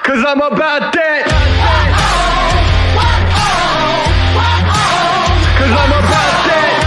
Cause I'm about that. Cause I'm about that.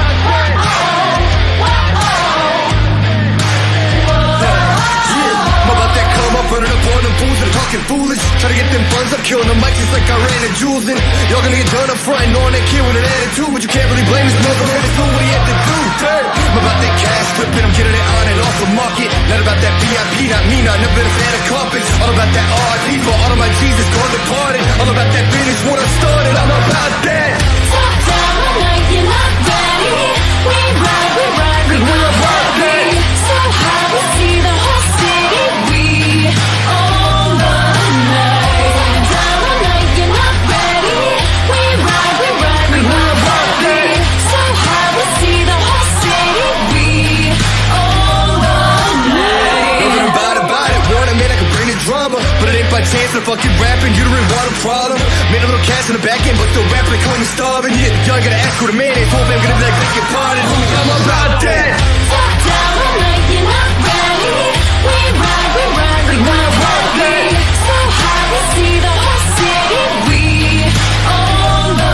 I'm about that come up, running up on them fools that are talking foolish. Try to get them funds up, killing the mics just like I ran a jewels in. Y'all gonna get done up front, knowing that kid with an attitude, but you can't really blame this motherfucker. It's doing what he had to do. I'm about that cash flipping, I'm getting it on and off the market. Not about that VIP, not me, not never been a fan of carpets. All about that RIP for all of my Jesus gone departed. All about that finish, what I started, I'm about that. Top down, like you're not ready. We ride, we ride, we ride. So high, we see the whole city. We own the night. Down, like you're not ready. We ride, we ride, we ride. So high, we see the whole city. We own the night. Nothing about it, warning man, I can bring the drama. But it ain't by chance, I'm fucking rapping, you don't want a problem. Made a little cash in the back end, but still rapping like I'm starving. Yeah, y'all gotta ask who the man is, hope I'm gonna be like, beg your pardon. I'm about that. Top down, like you're not ready. We ride, we ride, we ride. So high, we see the whole city. We own the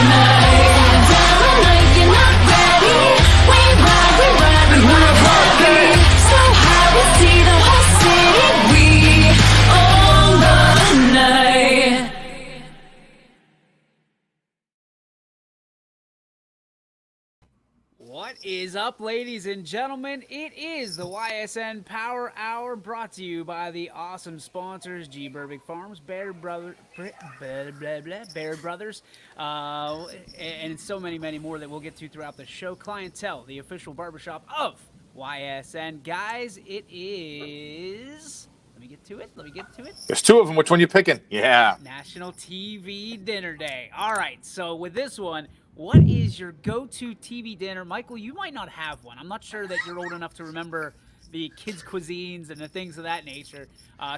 night. Down, like you're not ready. We ride, we ride, we ride. So high, we see the whole city. We own the night. What is up, ladies and gentlemen? It is the YSN Power Hour, brought to you by the awesome sponsors G. Burbick Farms, Bear Brothers, and so many more that we'll get to throughout the show. Clientele, the official barbershop of YSN. Guys, it is... Let me get to it. There's two of them. Which one you picking? Yeah. National TV Dinner Day. All right, so with this one, what is your go-to TV dinner? Michael, you might not have one. I'm not sure that you're old enough to remember the kids' cuisines and the things of that nature.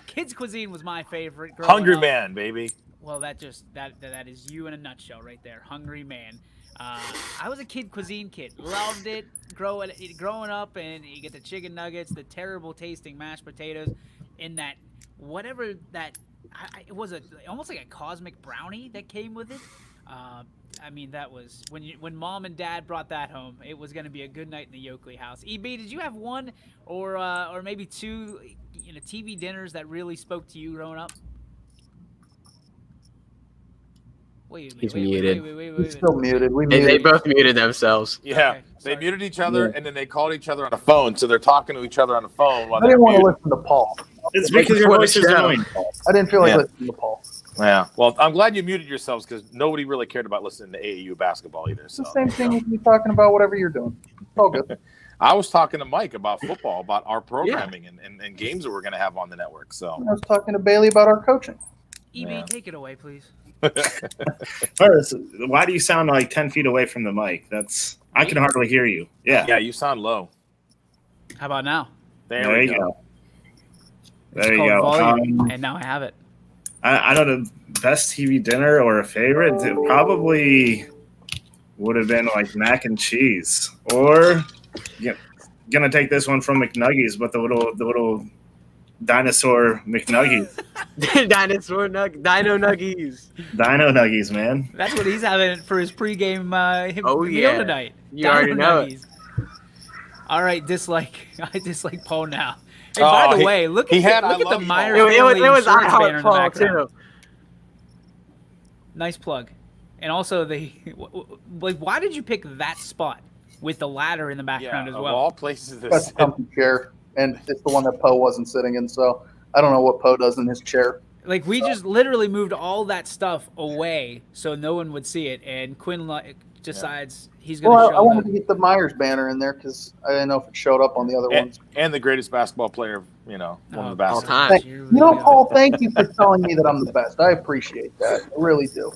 Kids' cuisine was my favorite. Hungry up. Man, baby. Well, that is you in a nutshell right there. Hungry Man. I was a kid cuisine kid. Loved it growing up, and you get the chicken nuggets, the terrible tasting mashed potatoes, and that whatever that it was almost like a cosmic brownie that came with it. I mean, that was when mom and dad brought that home, it was going to be a good night in the Yoakley house. EB, did you have one or maybe two, TV dinners that really spoke to you growing up? Wait. He's muted. He's still muted. They both muted themselves. Yeah, Okay, they muted each other, and then they called each other on the phone, so they're talking to each other on the phone. While I didn't want to listen to Paul. It's because your voice is annoying. I didn't feel like listening to Paul. Yeah. Well, I'm glad you muted yourselves because nobody really cared about listening to AAU basketball either. It's So the same thing as you talking about whatever you're doing. It's all good. I was talking to Mike about football, about our programming and games that we're going to have on the network. So I was talking to Bailey about our coaching. EB, take it away, please. First, why do you sound like 10 feet away from the mic? I can hardly hear you. Yeah, you sound low. How about now? There you go. It's There you called go. volume, and now I have it. I don't know, best TV dinner or a favorite? It probably would have been like mac and cheese, or gonna take this one from McNuggies, but the little dinosaur McNuggies. Dino Nuggies. Dino Nuggies, man. That's what he's having for his pregame meal tonight. You already know it. All right, I dislike Paul now. And by the way, look at the Meyer It was I banner Heart in the Paul background. too. Nice plug. And also why did you pick that spot with the ladder in the background as well? Of all places to That's a sit. comfy chair, and it's the one that Poe wasn't sitting in, so I don't know what Poe does in his chair. Like, we just literally moved all that stuff away so no one would see it, and Quinn decides he's going to show I wanted to get the Myers banner in there because I didn't know if it showed up on the other ones. And the greatest basketball player, one of the best. All time. Paul, thank you for telling me that I'm the best. I appreciate that. I really do.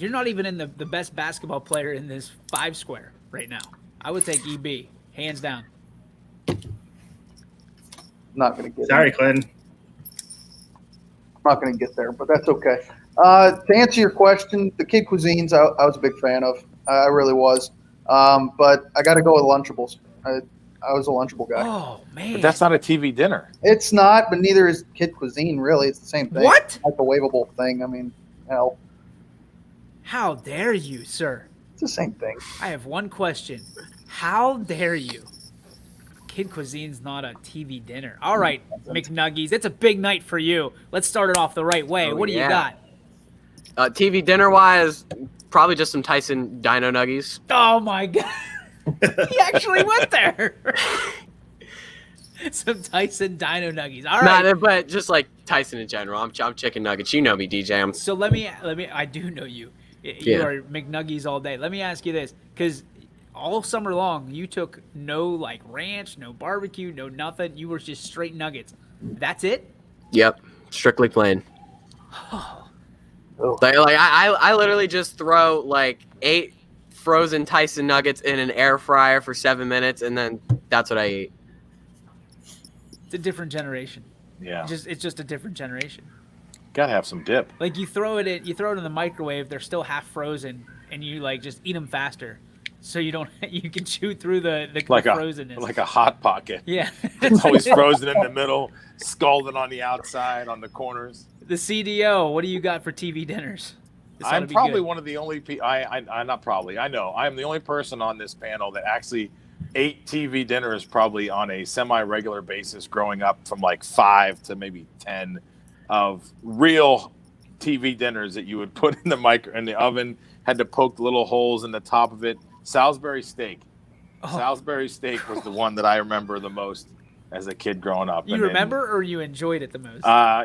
You're not even in the best basketball player in this 5 square right now. I would take EB, hands down. Not going to get Sorry, Clinton. I'm not going to get there, but that's okay. To answer your question, the kid cuisines I was a big fan of. I really was. But I got to go with Lunchables. I was a Lunchable guy. Oh man, But that's not a TV dinner. It's not, but neither is Kid Cuisine. Really, it's the same thing. What? Microwavable thing. I mean, hell, How dare you, sir? it's the same thing. I have one question. How dare you? Kid Cuisine's not a TV dinner. All right, McNuggies, it's a big night for you. Let's start it off the right way. Oh, What do you yeah. got? TV dinner wise, probably just some Tyson Dino Nuggies. Oh my god. He actually went there. Some Tyson Dino Nuggies. All right. Nah, but just like Tyson in general. I'm chicken nuggets. You know me, DJ. I'm So let me. I do know you. You Yeah. are McNuggies all day. Let me ask you this, because all summer long you took no like ranch, no barbecue, no nothing. You were just straight nuggets. That's it. Yep, strictly plain. I literally just throw like 8 frozen Tyson nuggets in an air fryer for 7 minutes, and then that's what I eat. It's a different generation. Yeah. It's just a different generation. Gotta have some dip. Like you throw it in the microwave. They're still half frozen, and you like just eat them faster, so you don't you can chew through the frozenness. Like a hot pocket. Yeah. It's always frozen in the middle, scalded on the outside, on the corners. The CDO. What do you got for TV dinners? This ought to I'm be probably good. one of the only people. I'm not probably. I know I'm the only person on this panel that actually ate TV dinners probably on a semi-regular basis growing up, from like 5 to maybe 10 of real TV dinners that you would put in the oven. Had to poke little holes in the top of it. Salisbury steak. Oh. Salisbury steak was the one that I remember the most as a kid growing up. You And then, remember, or you enjoyed it the most?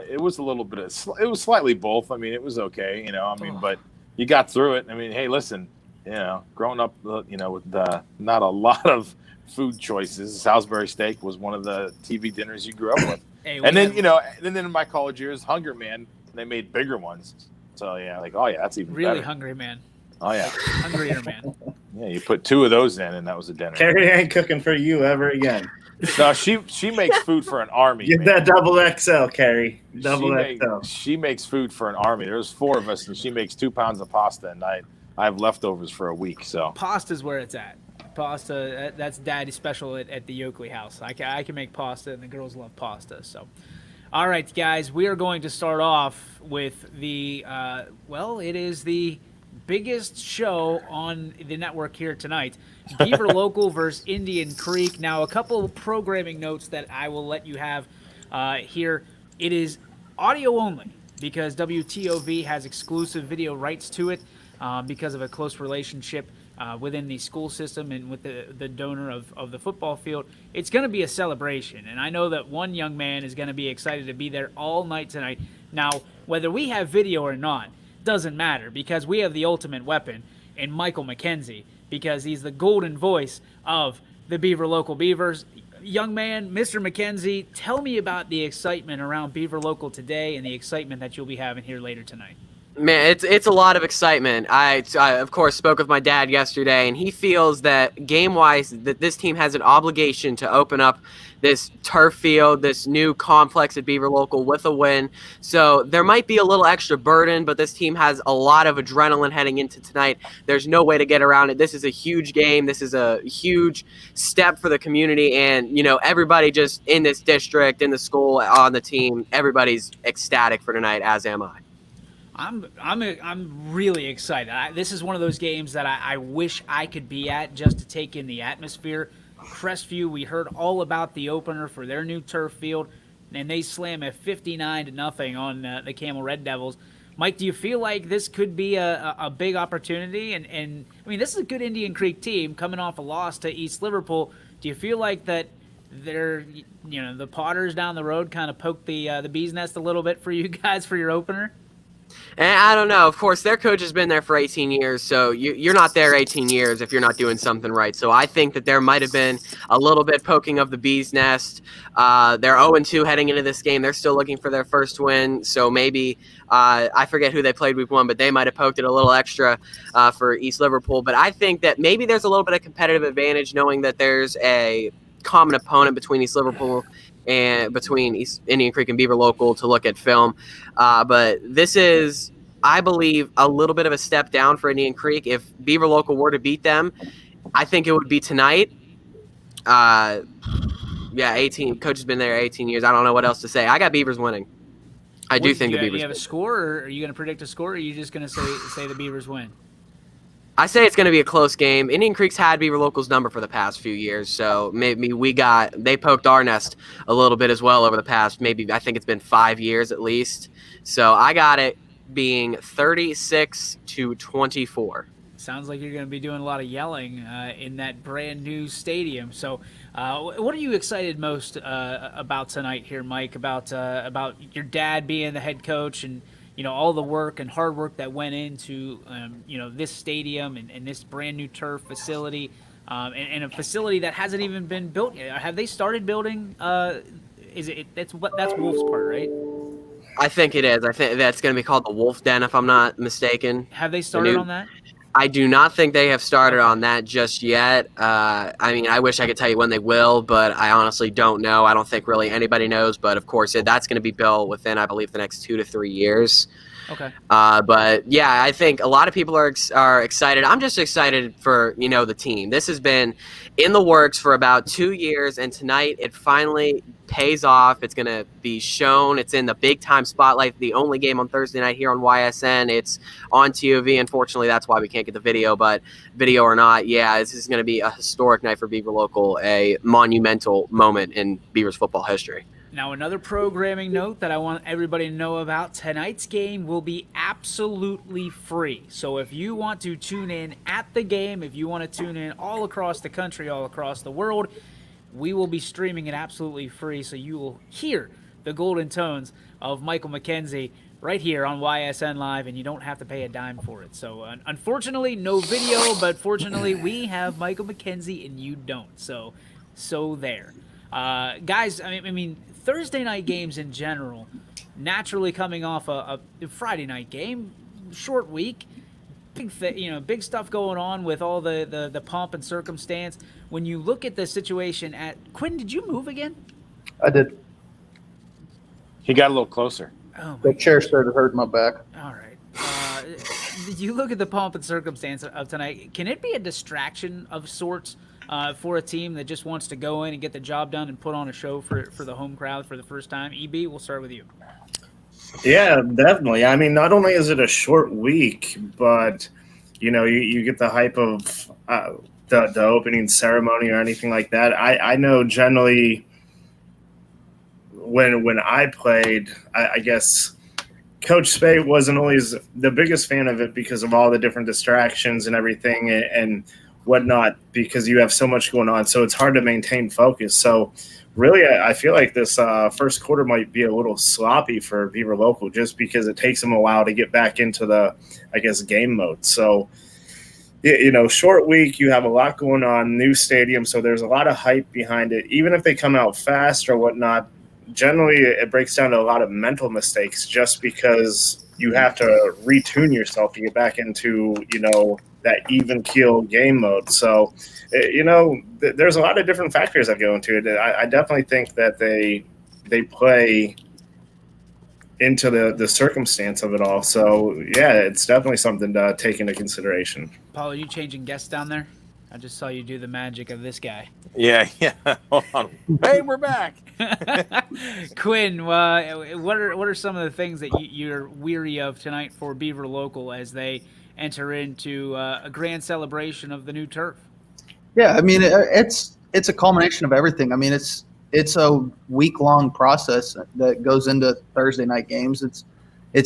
it was a little bit of, it was slightly both. I mean, it was okay, but you got through it. I mean, hey, listen, growing up, with not a lot of food choices, Salisbury steak was one of the TV dinners you grew up with. Hey, And then, and then in my college years, Hunger Man, they made bigger ones. So yeah, that's even really better. hungry man, Oh yeah. hungrier man. Yeah, you put 2 of those in and that was a dinner. Carrie ain't cooking for you ever again. No, she makes food for an army. Get man. that double XL, Carrie. Double XL. She makes food for an army. There's 4 of us, and she makes 2 pounds of pasta, and I have leftovers for a week. So Pasta's where it's at. Pasta, that's Daddy's special at the Yoakley house. I can make pasta, and the girls love pasta. So, all right, guys, we are going to start off with the it is the biggest show on the network here tonight. Beaver Local versus Indian Creek. Now, a couple of programming notes that I will let you have here. It is audio only because WTOV has exclusive video rights to it because of a close relationship within the school system and with the donor of the football field. It's going to be a celebration, and I know that one young man is going to be excited to be there all night tonight. Now, whether we have video or not, doesn't matter because we have the ultimate weapon in Michael McKenzie because he's the golden voice of the Beaver Local Beavers. Young man, Mr. McKenzie, tell me about the excitement around Beaver Local today and the excitement that you'll be having here later tonight. Man, it's a lot of excitement. I of course spoke with my dad yesterday, and he feels that game-wise that this team has an obligation to open up this turf field, this new complex at Beaver Local with a win. So there might be a little extra burden, but this team has a lot of adrenaline heading into tonight. There's no way to get around it. This is a huge game. This is a huge step for the community, and everybody just in this district, in the school, on the team, everybody's ecstatic for tonight, as am I. I'm really excited. This is one of those games that I wish I could be at just to take in the atmosphere. Crestview, we heard all about the opener for their new turf field, and they slam a 59-0 on the Camel Red Devils. Mike, do you feel like this could be a big opportunity? And I mean, this is a good Indian Creek team coming off a loss to East Liverpool. Do you feel like that they're, the Potters down the road kind of poked the bee's nest a little bit for you guys for your opener? And I don't know. Of course, their coach has been there for 18 years, so you're not there 18 years if you're not doing something right. So I think that there might have been a little bit poking of the bee's nest. They're 0-2 heading into this game. They're still looking for their first win, so maybe I forget who they played week 1, but they might have poked it a little extra for East Liverpool. But I think that maybe there's a little bit of competitive advantage knowing that there's a common opponent between East Liverpool and between East Indian Creek and Beaver Local to look at film. But this is, I believe, a little bit of a step down for Indian Creek. If Beaver Local were to beat them, I think it would be tonight. Yeah, 18. Coach has been there 18 years. I don't know what else to say. I got Beavers winning. I do think the Beavers you have a win. score, or are you going to predict a score, or are you just going to say the Beavers win? I say it's going to be a close game. Indian Creek's had Beaver Local's number for the past few years, so maybe they poked our nest a little bit as well over the past, I think it's been 5 years at least. So I got it being 36-24. Sounds like you're going to be doing a lot of yelling in that brand new stadium. So, what are you excited most about tonight here, Mike? About your dad being the head coach, and all the work and hard work that went into this stadium and this brand new turf facility, and a facility that hasn't even been built yet. Have they started building? That's Wolf's part, right? I think it is. I think that's going to be called the Wolf Den, if I'm not mistaken. Have they started on that? I do not think they have started on that just yet. I wish I could tell you when they will, but I honestly don't know. I don't think really anybody knows. But of course, that's going to be built within, I believe, the next 2 to 3 years. Okay. But yeah, I think a lot of people are excited. I'm just excited for the team. This has been in the works for about 2 years, and tonight it finally pays off. It's going to be shown. It's in the big time spotlight. The only game on Thursday night here on YSN. It's on TOV. Unfortunately, that's why we can't get the video. But video or not, yeah, this is going to be a historic night for Beaver Local, a monumental moment in Beavers football history. Now, another programming note that I want everybody to know about, tonight's game will be absolutely free. So if you want to tune in at the game, if you want to tune in all across the country, all across the world, we will be streaming it absolutely free. So you will hear the golden tones of Michael McKenzie right here on YSN Live, and you don't have to pay a dime for it. So unfortunately, no video, but fortunately, we have Michael McKenzie and you don't. So there. Guys, I mean, Thursday night games in general, naturally coming off a Friday night game, short week, big stuff going on with all the pomp and circumstance. When you look at the situation at Quinn, did you move again? I did. He got a little closer. Oh, The chair started hurting my back. all right. You look at the pomp and circumstance of tonight. Can it be a distraction of sorts for a team that just wants to go in and get the job done and put on a show for the home crowd for the first time? EB, we'll start with you. Yeah, definitely. I mean, not only is it a short week, but you get the hype of the opening ceremony or anything like that. I know generally when I played, I guess Coach Spade wasn't always the biggest fan of it because of all the different distractions and everything and whatnot, because you have so much going on. So it's hard to maintain focus. So really, I feel like this first quarter might be a little sloppy for Beaver Local just because it takes them a while to get back into the, I guess, game mode. So, short week, you have a lot going on, new stadium. So there's a lot of hype behind it. Even if they come out fast or whatnot, generally it breaks down to a lot of mental mistakes just because you have to retune yourself to get back into, that even keel game mode. So, there's a lot of different factors that go into it. I definitely think that they play into the circumstance of it all. So, yeah, it's definitely something to take into consideration. Paul, are you changing guests down there? I just saw you do the magic of this guy. Yeah. Hold on. Hey, we're back. Quinn, what are some of the things that you're weary of tonight for Beaver Local as they enter into a grand celebration of the new turf? Yeah, I mean, it's a culmination of everything. I mean, it's a week-long process that goes into Thursday night games. It's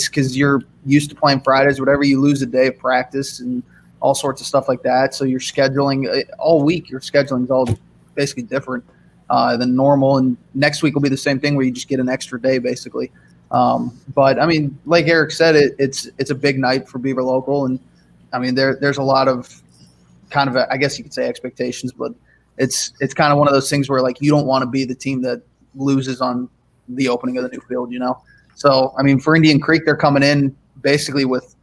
because you're used to playing Fridays, whatever, you lose a day of practice and all sorts of stuff like that. So you're scheduling all week. Your scheduling is all basically different than normal. And next week will be the same thing where you just get an extra day basically. But I mean, like Eric said, it's a big night for Beaver Local, and I mean there's a lot of kind of I guess you could say expectations, but it's kind of one of those things where like you don't want to be the team that loses on the opening of the new field, So I mean, for Indian Creek, they're coming in basically with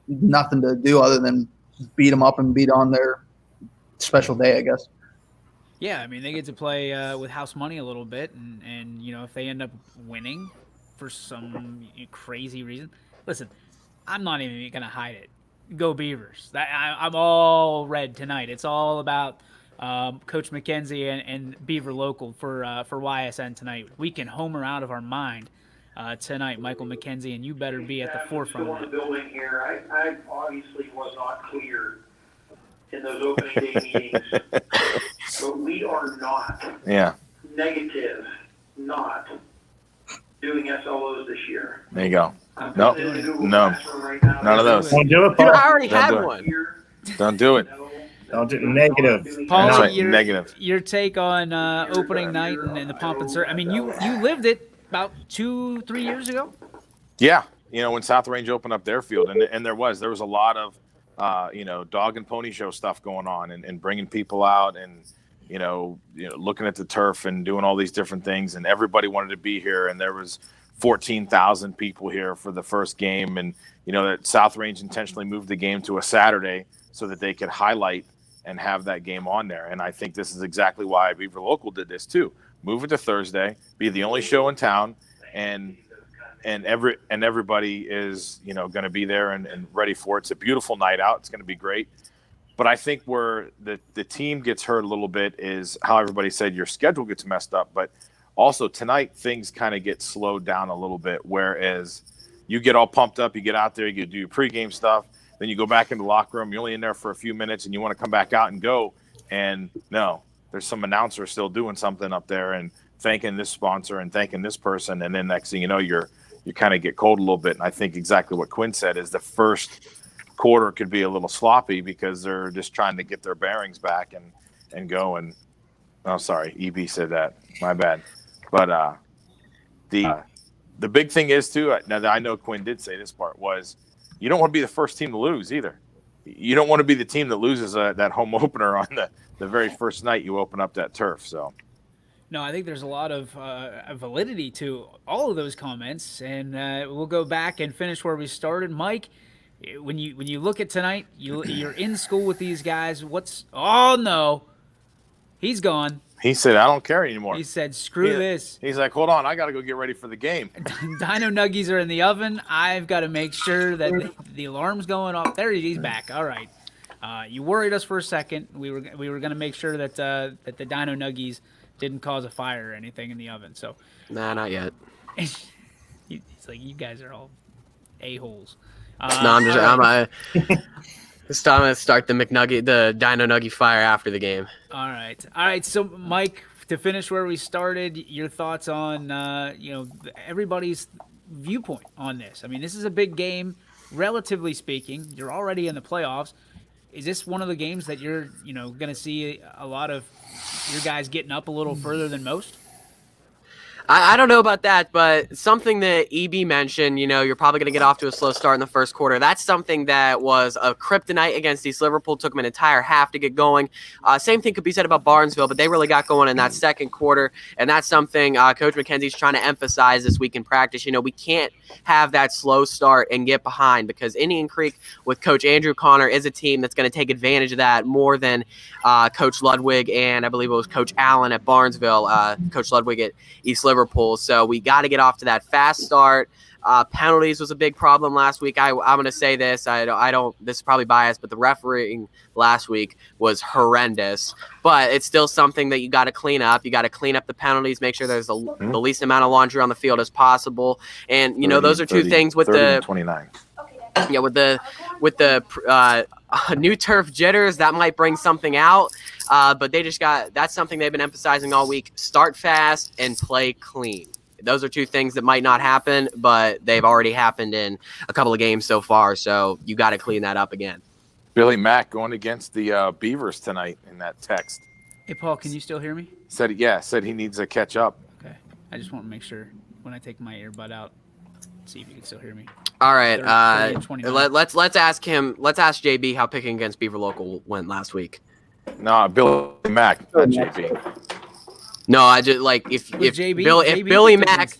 nothing to do other than beat them up and beat on their special day, I guess. Yeah, I mean they get to play with house money a little bit, and if they end up winning for some crazy reason, listen, I'm not even gonna hide it. Go Beavers! I'm all red tonight. It's all about Coach McKenzie and Beaver Local for YSN tonight. We can homer out of our mind tonight, Michael McKenzie, and you better be at the forefront Still of in it. the building here. I obviously was not clear in those opening day meetings, but we are not negative, not doing SLOs this year. There you go. I'm No, sitting in the Google no, Classroom right now. none of those. Don't do it, Dude, Paul. I already Don't had do it. one. Don't do it. Don't do negative. Paul, That's right, your, negative. your take on opening night and the pomp and circumstance. I mean, you lived it about 2-3 years ago. Yeah, when South Range opened up their field, and there was a lot of dog and pony show stuff going on, and bringing people out, and looking at the turf and doing all these different things, and everybody wanted to be here, and there was 14,000 people here for the first game, and that South Range intentionally moved the game to a Saturday so that they could highlight and have that game on there. And I think this is exactly why Beaver Local did this too. Move it to Thursday, be the only show in town, and everybody is going to be there and ready for it. It's a beautiful night out. It's going to be great. But I think where the team gets hurt a little bit is how everybody said your schedule gets messed up. But also tonight, things kind of get slowed down a little bit, whereas you get all pumped up, you get out there, you do your pregame stuff, then you go back in the locker room, you're only in there for a few minutes, and you want to come back out and go. And no, there's some announcer still doing something up there and thanking this sponsor and thanking this person. And then next thing you know, you kind of get cold a little bit. And I think exactly what Quinn said is the first quarter could be a little sloppy because they're just trying to get their bearings back and go. And sorry, EB said that. My bad. But the big thing is too. Now I know Quinn did say this part was you don't want to be the first team to lose either. You don't want to be the team that loses that home opener on the very first night you open up that turf. So. No, I think there's a lot of validity to all of those comments, and we'll go back and finish where we started. Mike, when you look at tonight, you're in school with these guys. Oh no, he's gone. He said, "I don't care anymore." He said, "Screw this." He's like, "Hold on, I got to go get ready for the game." Dino Nuggies are in the oven. I've got to make sure that the alarm's going off. There he's back. All right. You worried us for a second. We were going to make sure that the Dino Nuggies didn't cause a fire or anything in the oven. So, Nah, not yet. he's like, you guys are all a-holes. No, I'm this time I'm gonna start the Dino Nuggie fire after the game. All right. So, Mike, to finish where we started, your thoughts on everybody's viewpoint on this. I mean, this is a big game, relatively speaking. You're already in the playoffs. Is this one of the games that you're going to see a lot of your guys getting up a little further than most? I don't know about that, but something that EB mentioned, you're probably going to get off to a slow start in the first quarter. That's something that was a kryptonite against East Liverpool. Took them an entire half to get going. Same thing could be said about Barnesville, but they really got going in that second quarter, and that's something Coach McKenzie's trying to emphasize this week in practice. We can't have that slow start and get behind, because Indian Creek with Coach Andrew Connor is a team that's going to take advantage of that more than Coach Ludwig and I believe it was Coach Allen at Barnesville, Coach Ludwig at East Liverpool. So we got to get off to that fast start. Penalties was a big problem last week. I'm going to say this. I don't. This is probably biased, but the refereeing last week was horrendous. But it's still something that you got to clean up. You got to clean up the penalties. Make sure there's the least amount of laundry on the field as possible. And 30, those are two things with 30 the and 29. Yeah, with the new turf jitters, that might bring something out. But that's something they've been emphasizing all week. Start fast and play clean. Those are two things that might not happen, but they've already happened in a couple of games so far. So you got to clean that up again. Billy Mack going against the Beavers tonight in that text. Hey, Paul, can you still hear me? Said he needs to catch up. Okay. I just want to make sure when I take my earbud out, see if you can still hear me. All right. 30 and 29. Let's ask him. Let's ask JB how picking against Beaver Local went last week. No, Billy Mack, not JB. No, I just if JB Billy picked Mack,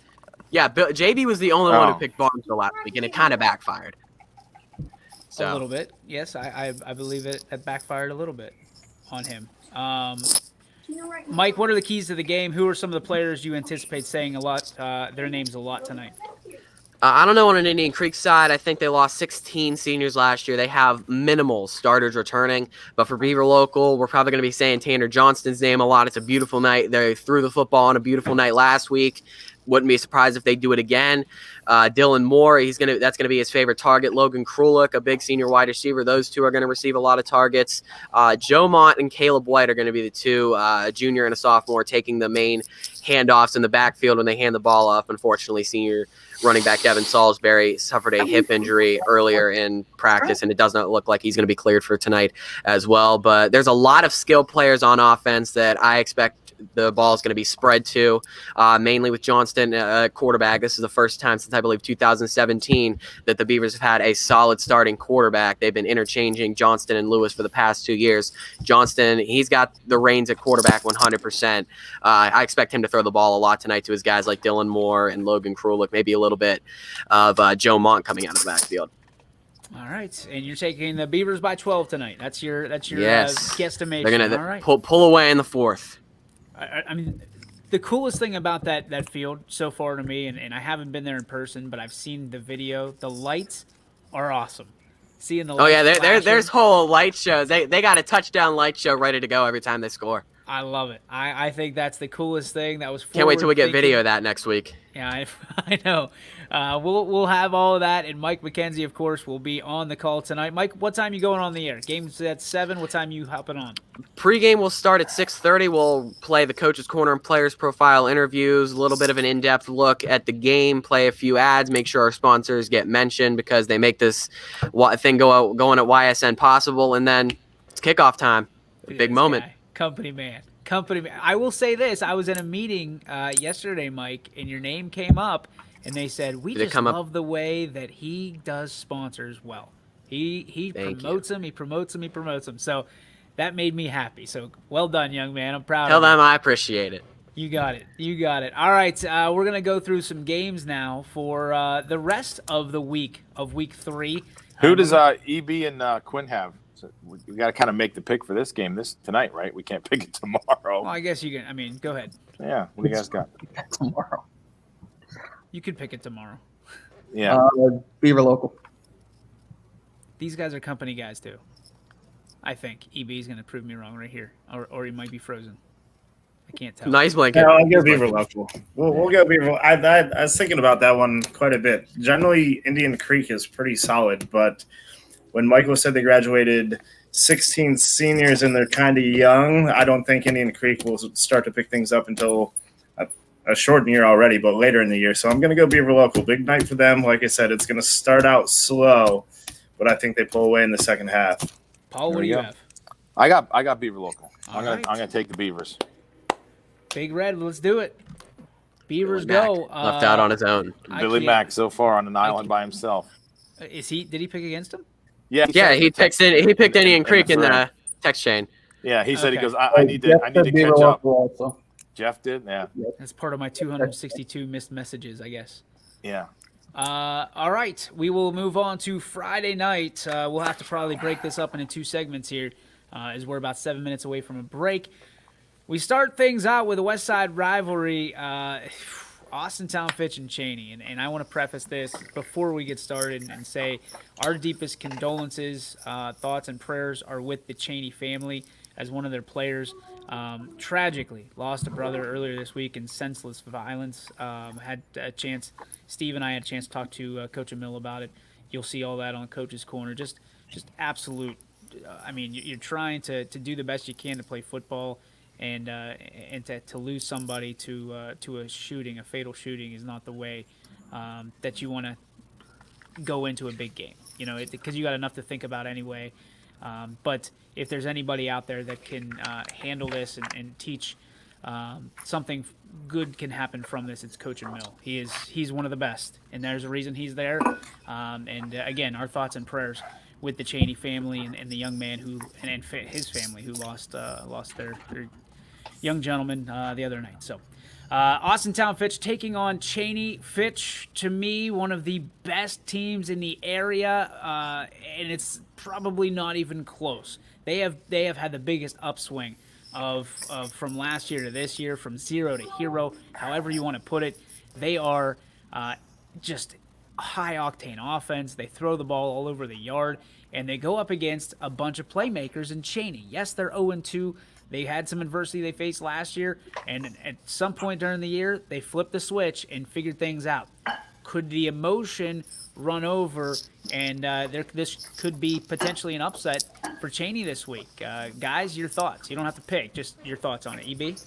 against- JB was the only one Oh. who picked Barnesville last week, and it kind of backfired. So A little bit, yes. I believe it backfired a little bit on him. Mike, what are the keys to the game? Who are some of the players you anticipate saying their names a lot tonight? I don't know on an Indian Creek side. I think they lost 16 seniors last year. They have minimal starters returning. But for Beaver Local, we're probably going to be saying Tanner Johnston's name a lot. It's a beautiful night. They threw the football on a beautiful night last week. Wouldn't be surprised if they do it again. Dylan Moore, that's gonna be his favorite target. Logan Krulik, a big senior wide receiver. Those two are going to receive a lot of targets. Joe Mont and Caleb White are going to be the two, junior and a sophomore, taking the main handoffs in the backfield when they hand the ball off. Unfortunately, senior running back Devin Salisbury suffered a hip injury earlier in practice, and it does not look like he's going to be cleared for tonight as well. But there's a lot of skill players on offense that I expect the ball is going to be spread to, mainly with Johnston, quarterback. This is the first time since I believe 2017 that the Beavers have had a solid starting quarterback. They've been interchanging Johnston and Lewis for the past 2 years. Johnston, he's got the reins at quarterback 100%. I expect him to throw the ball a lot tonight to his guys like Dylan Moore and Logan Krulik, maybe a little bit of Joe Mont coming out of the backfield. All right, and you're taking the Beavers by 12 tonight. That's your Yes. guesstimation. They're going All right. to pull away in the fourth. I mean, the coolest thing about that field so far to me, and I haven't been there in person, but I've seen the video. The lights are awesome. Seeing the lights there's whole light shows. They got a touchdown light show ready to go every time they score. I love it. I think that's the coolest thing. That was Can't wait till we get forward-thinking. video of that next week. Yeah, I know. We'll have all of that, and Mike McKenzie, of course, will be on the call tonight. Mike, what time you going on the air? Game's at 7. What time you hopping on? Pre-game will start at 6:30. We'll play the Coach's Corner and Players Profile interviews, a little bit of an in-depth look at the game, play a few ads, make sure our sponsors get mentioned because they make this thing going at YSN possible, and then it's kickoff time. A big moment. Company man. I will say this. I was in a meeting yesterday, Mike, and your name came up, and they said, we just love the way that he does sponsors well. He promotes them, he promotes them. So that made me happy. So well done, young man. I'm proud of you. Tell them I appreciate it. You got it. All right, we're going to go through some games now for the rest of the week of week 3. Who does EB and Quinn have? So we got to kind of make the pick for this game tonight, right? We can't pick it tomorrow. Well, I guess you can. I mean, go ahead. Yeah. What do you guys got? Tomorrow. You could pick it tomorrow. Yeah. Beaver Local. These guys are company guys too. I think EB is going to prove me wrong right here, or he might be frozen. I can't tell. Nice blanket. Yeah, I'll go Beaver Local. We'll go Beaver. I was thinking about that one quite a bit. Generally, Indian Creek is pretty solid, but when Michael said they graduated 16 seniors and they're kind of young, I don't think Indian Creek will start to pick things up until a short year already, but later in the year. So I'm going to go Beaver Local. Big night for them. Like I said, it's going to start out slow, but I think they pull away in the second half. Paul, what do you have? I got Beaver Local. I'm right. gonna take the Beavers. Big Red, let's do it. Beavers go. Left out on his own. Billy Mack so far on an island by himself. Did he pick against him? Yeah, he picked Indian Creek in the text chain. Yeah, he said Okay. he goes. I need to catch up. Also. Jeff did. Yeah. That's part of my 262 missed messages, I guess. Yeah. All right, we will move on to Friday night. We'll have to probably break this up into 2 segments here, as we're about 7 minutes away from a break. We start things out with a West Side rivalry, Austintown, Fitch, and Cheney. And I want to preface this before we get started and say our deepest condolences, thoughts, and prayers are with the Cheney family as one of their players lost a brother earlier this week in senseless violence. Had a chance, Steve and I had a chance to talk to Coach Emil about it. You'll see all that on Coach's Corner. Just absolute. I mean, you're trying to do the best you can to play football, and to lose somebody to a shooting, a fatal shooting, is not the way that you want to go into a big game. You know, because you got enough to think about anyway. But if there's anybody out there that can handle this and teach something good can happen from this, it's Coach Emil. He's one of the best, and there's a reason he's there. And again, our thoughts and prayers with the Cheney family and the young man and his family who lost their young gentleman the other night. So Austintown Fitch taking on Cheney. Fitch, to me, one of the best teams in the area, and it's probably not even close. They have had the biggest upswing of from last year to this year, from zero to hero, however you want to put it. They are just high-octane offense. They throw the ball all over the yard, and they go up against a bunch of playmakers in Cheney. Yes, they're 0-2. They had some adversity they faced last year, and at some point during the year, they flipped the switch and figured things out. Could the emotion run over, and this could be potentially an upset for Cheney this week? Guys, your thoughts. You don't have to pick, just your thoughts on it. EB?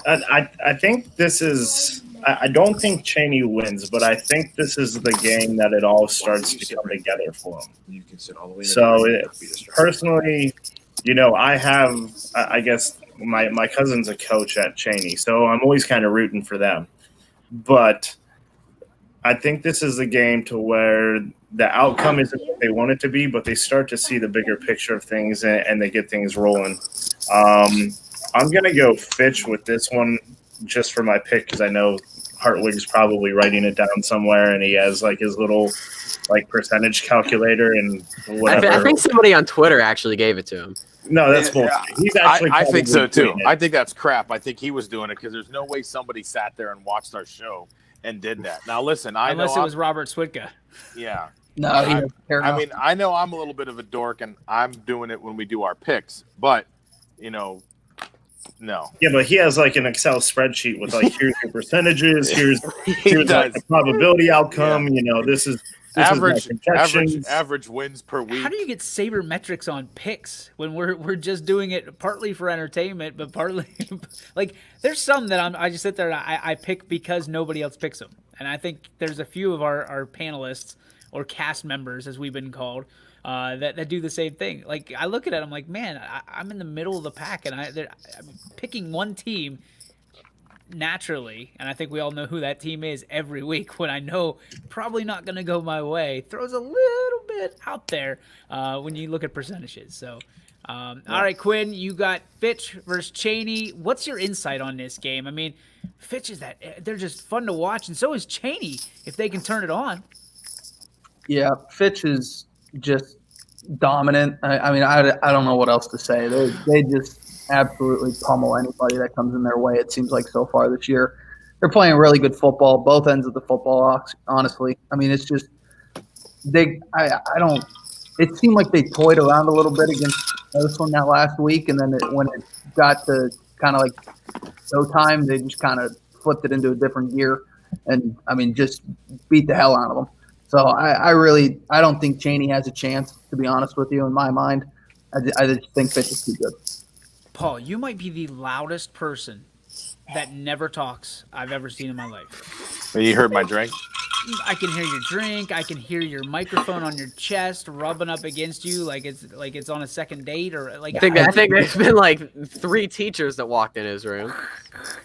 I think this is. I don't think Cheney wins, but I think this is the game that it all starts to come together for him. You can sit all the way. So personally, I guess my cousin's a coach at Cheney, so I'm always kind of rooting for them. But I think this is the game to where the outcome isn't what they want it to be, but they start to see the bigger picture of things and they get things rolling. I'm going to go Fitch with this one just for my pick because I know Hartwig's probably writing it down somewhere and he has like his little like percentage calculator and whatever. I think somebody on Twitter actually gave it to him. No, that's bullshit. He's actually I think so too. tweeting it. I think that's crap. I think he was doing it because there's no way somebody sat there and watched our show and did that. Now listen, Unless it was Robert Switka. Yeah. No, he doesn't care I enough. mean, I know I'm a little bit of a dork and I'm doing it when we do our picks, but no. Yeah, but he has like an Excel spreadsheet with like here's your percentages, here's like does. the probability outcome. This is Average my projections. average wins per week. How do you get sabermetrics on picks when we're just doing it partly for entertainment, but partly like there's some that I just sit there and I pick because nobody else picks them, and I think there's a few of our panelists or cast members, as we've been called, that do the same thing. Like I look at it, I'm like, man, I'm in the middle of the pack, and I'm picking one team naturally, and I think we all know who that team is every week when I know probably not going to go my way. Throws a little bit out there when you look at percentages. So, all right, Quinn, you got Fitch versus Cheney. What's your insight on this game? I mean, Fitch they're just fun to watch, and so is Cheney if they can turn it on. Yeah, Fitch is just dominant. I mean, I don't know what else to say. They just absolutely pummel anybody that comes in their way, it seems like so far this year. They're playing really good football, both ends of the football, honestly. I mean, it's just it seemed like they toyed around a little bit against this one that last week, and then when it got to kind of like no time, they just kind of flipped it into a different gear and, I mean, just beat the hell out of them. So I don't think Cheney has a chance, to be honest with you, in my mind. I just think Fitch is too good. Paul, you might be the loudest person that never talks I've ever seen in my life. You heard my drink? I can hear your drink. I can hear your microphone on your chest rubbing up against you like it's on a second date or like. I think there's been like 3 teachers that walked in his room.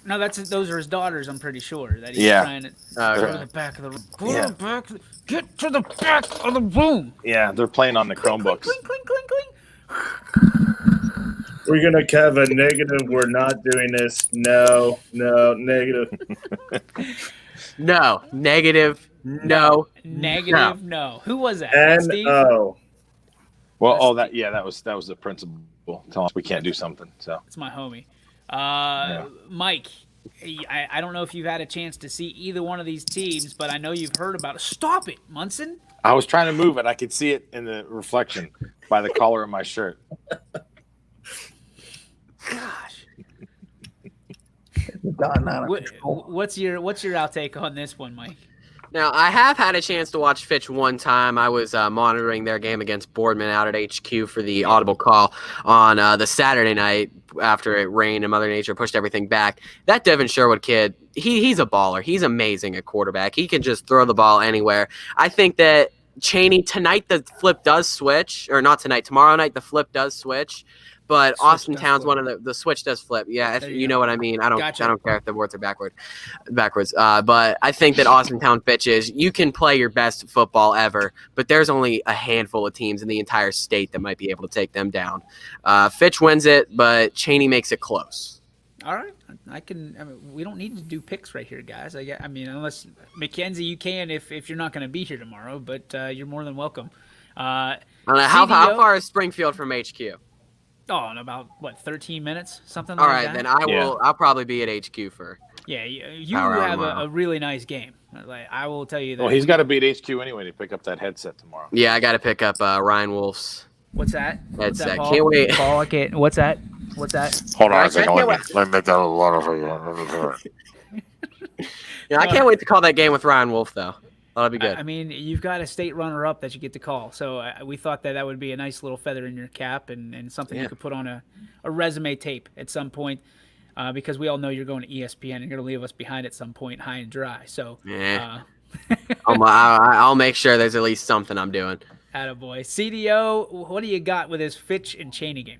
No, those are his daughters. I'm pretty sure that he's trying to go to the back of the room. Go to the back. Get to the back of the room. Yeah, they're playing on the Chromebooks. Clink, clink, clink, clink. We're gonna have a negative. We're not doing this. No, negative. No, negative. No, Negative. No. Who was that? Steve? No. Well, that was the principal telling us we can't do something. So It's my homie. Mike, I don't know if you've had a chance to see either one of these teams, but I know you've heard about it. Stop it, Munson. I was trying to move it. I could see it in the reflection by the collar of my shirt. Gosh. What's your outtake on this one, Mike? Now, I have had a chance to watch Fitch one time. I was monitoring their game against Boardman out at HQ for the audible call on the Saturday night after it rained and Mother Nature pushed everything back. That Devin Sherwood kid, he's a baller. He's amazing at quarterback. He can just throw the ball anywhere. I think that Cheney, tonight the flip does switch. Or not tonight, tomorrow night the flip does switch. But Austin Town's one of the switch does flip. Yeah, if you know what I mean. I don't care if the words are backwards. But I think that Austin Town pitches. You can play your best football ever, but there's only a handful of teams in the entire state that might be able to take them down. Fitch wins it, but Cheney makes it close. All right, we don't need to do picks right here, guys. I mean, unless Mackenzie, you can if you're not going to be here tomorrow, but you're more than welcome. I don't know, how far is Springfield from HQ? Oh, in about 13 minutes, something All like right, that. then I'll probably be at HQ for Yeah, you Power Hour have tomorrow. a really nice game. Like, I will tell you that. Well, he's got to beat HQ anyway to pick up that headset tomorrow. Yeah, I got to pick up Ryan Wolf's What's that? What's that, headset. Paul? Can't wait. Paul, I can't. What's that? What's that? Hold on I a second. can't Let me make that a little louder for you. Yeah, I can't wait to call that game with Ryan Wolf, though. That'll be good. I mean, you've got a state runner-up that you get to call, so we thought that would be a nice little feather in your cap and something you could put on a resume tape at some point, because we all know you're going to ESPN and you're going to leave us behind at some point, high and dry. So, I'll make sure there's at least something I'm doing. attaboy. CDO, what do you got with this Fitch and Cheney game?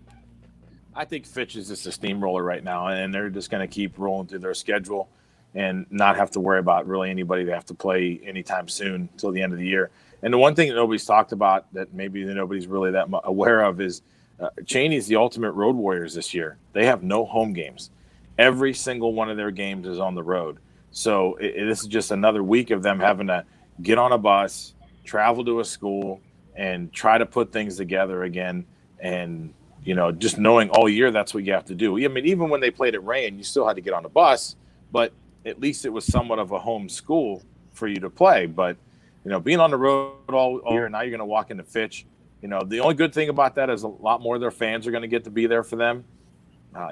I think Fitch is just a steamroller right now, and they're just going to keep rolling through their schedule and not have to worry about really anybody they have to play anytime soon until the end of the year. And the one thing that nobody's talked about that maybe nobody's really that aware of is Cheney's the ultimate road warriors this year. They have no home games. Every single one of their games is on the road. So this is just another week of them having to get on a bus, travel to a school, and try to put things together again. And, just knowing all year that's what you have to do. I mean, even when they played at Rain, you still had to get on a bus, but at least it was somewhat of a home school for you to play. But, being on the road all year, and now you're going to walk into Fitch. The only good thing about that is a lot more of their fans are going to get to be there for them,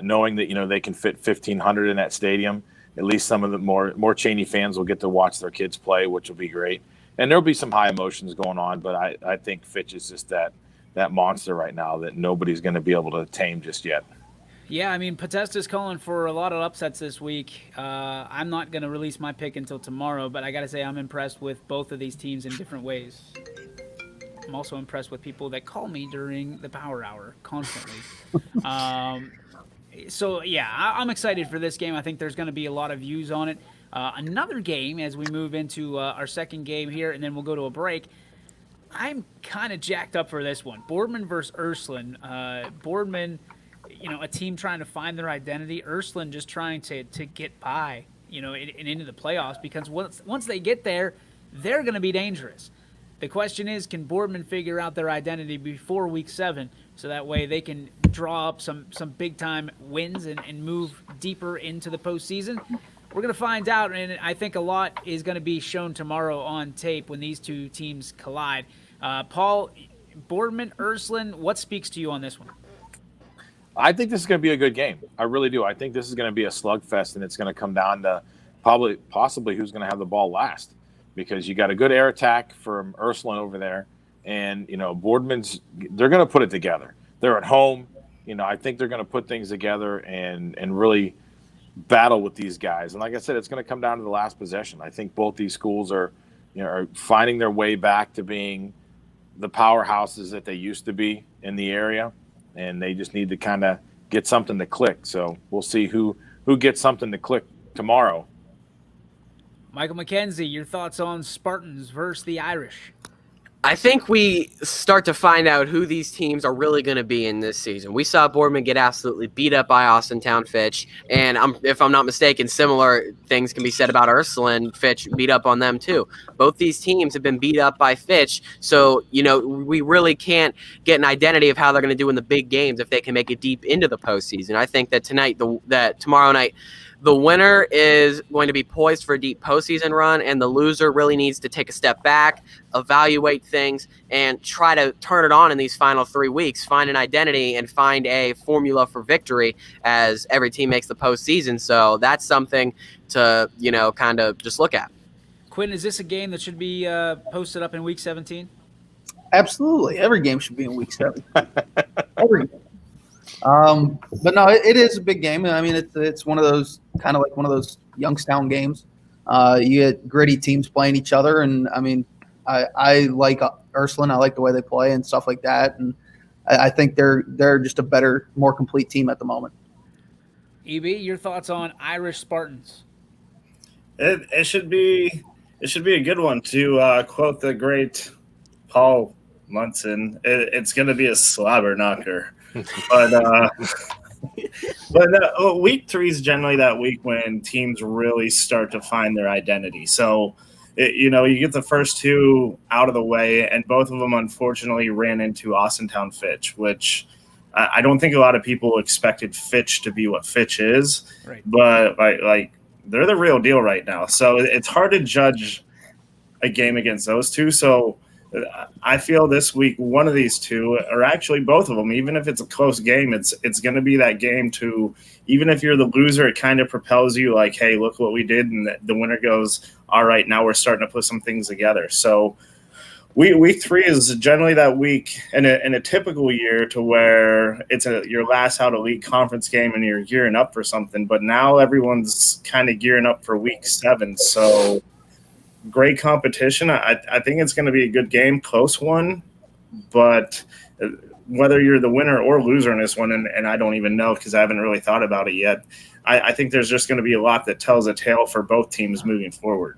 knowing that, they can fit 1,500 in that stadium. At least some of the more Cheney fans will get to watch their kids play, which will be great. And there'll be some high emotions going on, but I think Fitch is just that monster right now that nobody's going to be able to tame just yet. Yeah, I mean, Potesta's calling for a lot of upsets this week. I'm not going to release my pick until tomorrow, but I got to say I'm impressed with both of these teams in different ways. I'm also impressed with people that call me during the Power Hour constantly. So, yeah, I'm excited for this game. I think there's going to be a lot of views on it. Another game as we move into our second game here, and then we'll go to a break. I'm kind of jacked up for this one. Boardman versus Ursuline. Boardman, a team trying to find their identity. Ursuline just trying to get by, and into the playoffs, because once they get there, they're going to be dangerous. The question is, can Boardman figure out their identity before Week 7 so that way they can draw up some big-time wins and move deeper into the postseason? We're going to find out, and I think a lot is going to be shown tomorrow on tape when these two teams collide. Paul, Boardman, Ursuline, what speaks to you on this one? I think this is going to be a good game. I really do. I think this is going to be a slugfest, and it's going to come down to possibly who's going to have the ball last, because you got a good air attack from Ursuline over there, and Boardman's they're going to put it together. They're at home. I think they're going to put things together and really battle with these guys. And like I said, it's going to come down to the last possession. I think both these schools are finding their way back to being the powerhouses that they used to be in the area, and they just need to kind of get something to click. So we'll see who gets something to click tomorrow. Michael McKenzie, your thoughts on Spartans versus the Irish? I think we start to find out who these teams are really going to be in this season. We saw Boardman get absolutely beat up by Austintown Fitch, and if I'm not mistaken, similar things can be said about Ursuline. Fitch beat up on them too. Both these teams have been beat up by Fitch, so we really can't get an identity of how they're going to do in the big games if they can make it deep into the postseason. I think that tomorrow night, the winner is going to be poised for a deep postseason run, and the loser really needs to take a step back, evaluate things, and try to turn it on in these final 3 weeks, find an identity, and find a formula for victory as every team makes the postseason. So that's something to, kind of just look at. Quinn, is this a game that should be posted up in Week 17? Absolutely. Every game should be in Week 7. Every game. But no, it is a big game. I mean, it's one of those kind of like one of those Youngstown games. You get gritty teams playing each other, and I mean, I like Ursuline. I like the way they play and stuff like that, and I think they're just a better, more complete team at the moment. EB, your thoughts on Irish Spartans? It should be a good one. To quote the great Paul Munson, it's going to be a slobber knocker. But week 3 is generally that week when teams really start to find their identity. So, you get the first 2 out of the way, and both of them unfortunately ran into Austintown Fitch, which I don't think a lot of people expected Fitch to be what Fitch is. Right. But like they're the real deal right now. So it's hard to judge a game against those two. So I feel this week one of these two, or actually both of them, even if it's a close game, it's going to be that game to, even if you're the loser, it kind of propels you like, hey, look what we did, and the winner goes, all right, now we're starting to put some things together. So week 3 is generally that week in a typical year to where it's your last out of league conference game and you're gearing up for something. But now everyone's kind of gearing up for week 7. So great competition. I think it's going to be a good game, close one. But whether you're the winner or loser in this one, and I don't even know because I haven't really thought about it yet, I think there's just going to be a lot that tells a tale for both teams moving forward.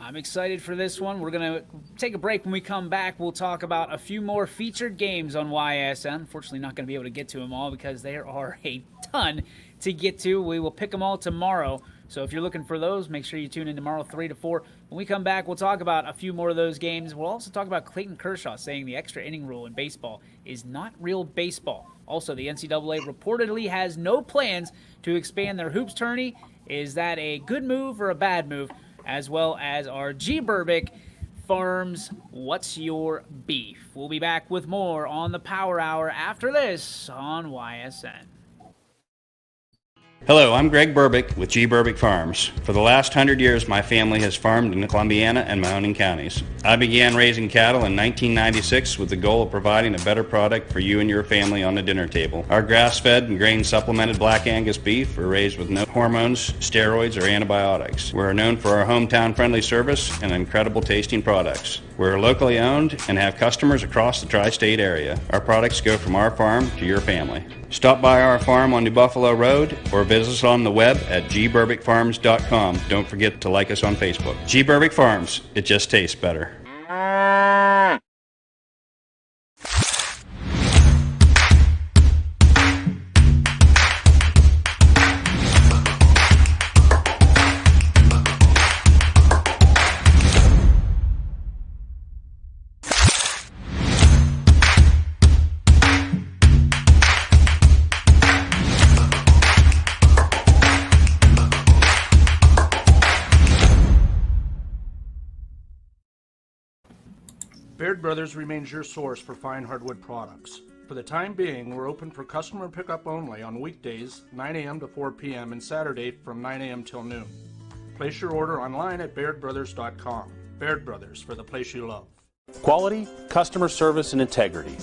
I'm excited for this one. We're going to take a break. When we come back, we'll talk about a few more featured games on YSN. Unfortunately, not going to be able to get to them all because there are a ton to get to. We will pick them all tomorrow. So if you're looking for those, make sure you tune in tomorrow 3 to 4. When we come back, we'll talk about a few more of those games. We'll also talk about Clayton Kershaw saying the extra inning rule in baseball is not real baseball. Also, the NCAA reportedly has no plans to expand their hoops tourney. Is that a good move or a bad move? As well as our G. Burbick Farms, What's Your Beef? We'll be back with more on the Power Hour after this on YSN. Hello, I'm Greg Burbick with G. Burbick Farms. For the last 100 years, my family has farmed in Columbiana and Mahoning counties. I began raising cattle in 1996 with the goal of providing a better product for you and your family on the dinner table. Our grass-fed and grain-supplemented Black Angus beef are raised with no hormones, steroids, or antibiotics. We're known for our hometown-friendly service and incredible tasting products. We're locally owned and have customers across the tri-state area. Our products go from our farm to your family. Stop by our farm on New Buffalo Road or visit us on the web at gburbickfarms.com. Don't forget to like us on Facebook. G. Burbick Farms, it just tastes better. Baird Brothers remains your source for fine hardwood products. For the time being, we're open for customer pickup only on weekdays, 9 a.m. to 4 p.m. and Saturday from 9 a.m. till noon. Place your order online at bairdbrothers.com. Baird Brothers, for the place you love. Quality, customer service, and integrity.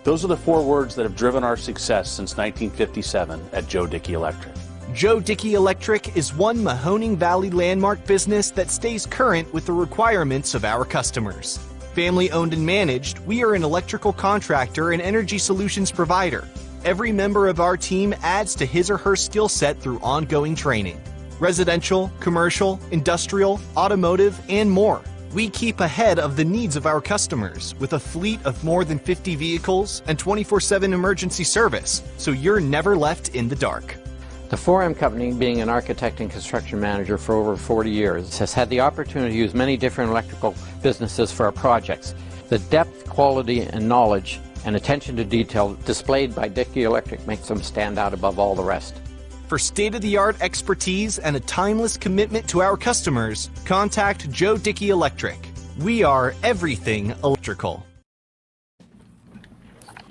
Those are the 4 words that have driven our success since 1957 at Joe Dickey Electric. Joe Dickey Electric is one Mahoning Valley landmark business that stays current with the requirements of our customers. Family owned and managed, we are an electrical contractor and energy solutions provider. Every member of our team adds to his or her skill set through ongoing training. Residential, commercial, industrial, automotive, and more. We keep ahead of the needs of our customers with a fleet of more than 50 vehicles and 24/7 emergency service, so you're never left in the dark. The 4M Company, being an architect and construction manager for over 40 years, has had the opportunity to use many different electrical businesses for our projects. The depth, quality, and knowledge and attention to detail displayed by Dickey Electric makes them stand out above all the rest. For state-of-the-art expertise and a timeless commitment to our customers, contact Joe Dickey Electric. We are everything electrical.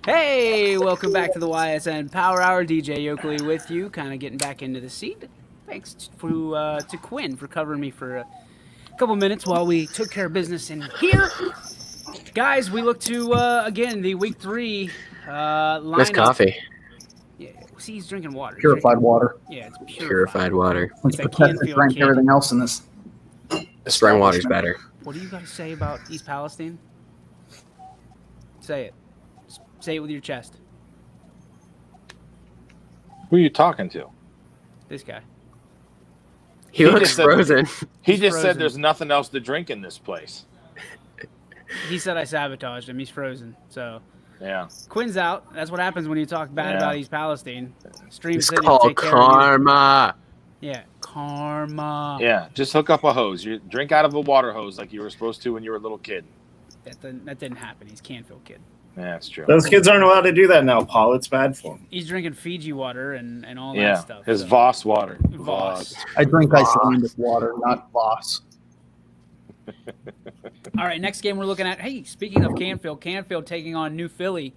Hey, welcome back to the YSN Power Hour. DJ Yoakley with you, kind of getting back into the seat. Thanks to Quinn for covering me for a couple minutes while we took care of business in here. Guys, we look to, again, the Week 3 lineup. Nice coffee. Yeah, see, he's drinking water. Purified water. Yeah, it's Purified water. Let's protect and drink everything else in this. Spring water's better. What do you got to say about East Palestine? Say it. Say it with your chest. Who are you talking to? This guy. He looks frozen. He just said there's nothing else to drink in this place. He said I sabotaged him. He's frozen. So yeah. Quinn's out. That's what happens when you talk bad about East Palestine. Stream It's City called will take care karma. of you. Yeah, karma. Yeah, just hook up a hose. You drink out of a water hose like you were supposed to when you were a little kid. That didn't happen. He's a Canfield kid. Yeah, that's true. Those kids aren't allowed to do that now, Paul. It's bad for them. He's drinking Fiji water and all Yeah, that stuff. his Voss water. Voss. I drink Icelandic water, not Voss. All right, next game we're looking at. Hey, speaking of Canfield taking on New Philly.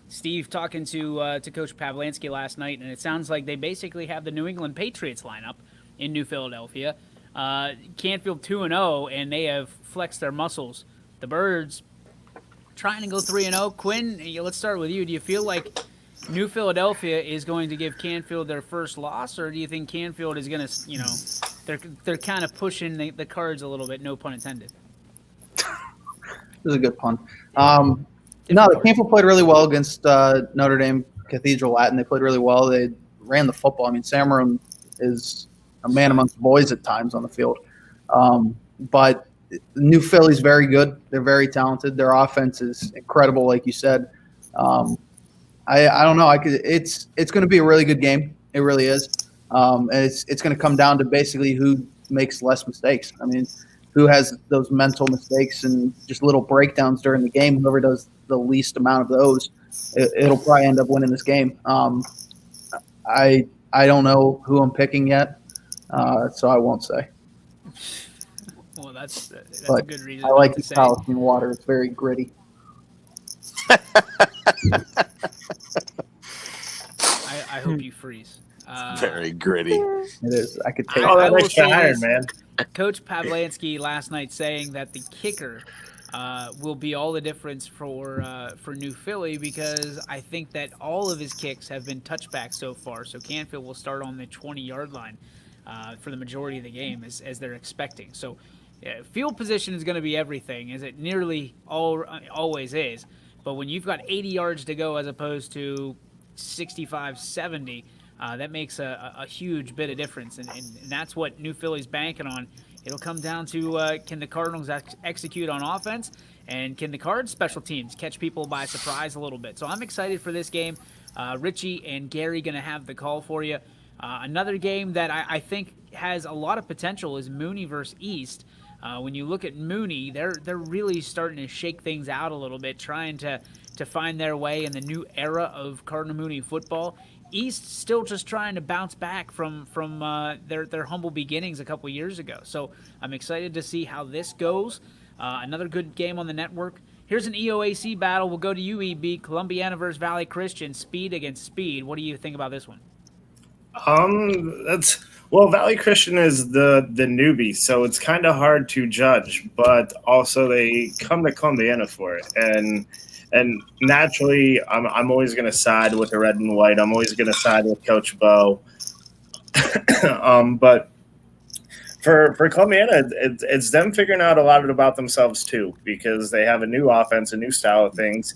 Steve talking to Coach Pavlansky last night, and it sounds like they basically have the New England Patriots lineup in New Philadelphia. Canfield 2-0, and they have flexed their muscles. The Birds trying to go 3-0. Quinn, let's start with you. Do you feel like New Philadelphia is going to give Canfield their first loss, or do you think Canfield is going to, they're kind of pushing the cards a little bit, no pun intended? This is a good pun. No, Canfield played really well against Notre Dame Cathedral Latin. They played really well. They ran the football. I mean, Samarin is a man amongst boys at times on the field. But New Philly's very good. They're very talented. Their offense is incredible, like you said. I don't know. It's going to be a really good game. It really is. And it's going to come down to basically who makes less mistakes. I mean, who has those mental mistakes and just little breakdowns during the game. Whoever does the least amount of those, it'll probably end up winning this game. I don't know who I'm picking yet, so I won't say. Well, that's a good reason. I like to the say. Palestine water. It's very gritty. I hope you freeze. Very gritty. It is. I could take Oh, that will makes you say iron, this. man. Coach Pavlansky last night saying that the kicker will be all the difference for New Philly, because I think that all of his kicks have been touchbacks so far. So Canfield will start on the 20-yard line for the majority of the game as they're expecting. So field position is going to be everything, as it nearly always is. But when you've got 80 yards to go as opposed to 65, 70, that makes a huge bit of difference, and that's what New Philly's banking on. It'll come down to can the Cardinals execute on offense, and can the Cards special teams catch people by surprise a little bit. So I'm excited for this game. Richie and Gary going to have the call for you. Another game that I think has a lot of potential is Mooney versus East. When you look at Mooney, they're really starting to shake things out a little bit, trying to find their way in the new era of Cardinal Mooney football. East still just trying to bounce back from their humble beginnings a couple years ago. So I'm excited to see how this goes. Another good game on the network. Here's an EOAC battle. We'll go to UEB, Columbiana versus Valley Christian, speed against speed. What do you think about this one? Valley Christian is the newbie, so it's kind of hard to judge, but also they come to Columbiana for it. And naturally, I'm always going to side with the red and white. I'm always going to side with Coach Bo. But for Columbiana, it's them figuring out a lot about themselves too, because they have a new offense, a new style of things,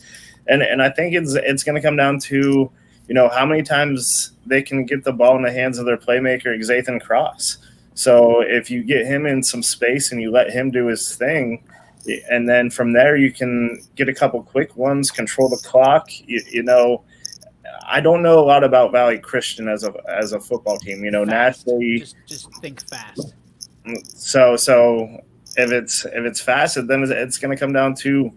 and I think it's going to come down to how many times they can get the ball in the hands of their playmaker, Xathan Cross. So if you get him in some space and you let him do his thing, and then from there you can get a couple quick ones, control the clock. I don't know a lot about Valley Christian as a football team. Naturally, just think fast. So if it's fast, then it's going to come down to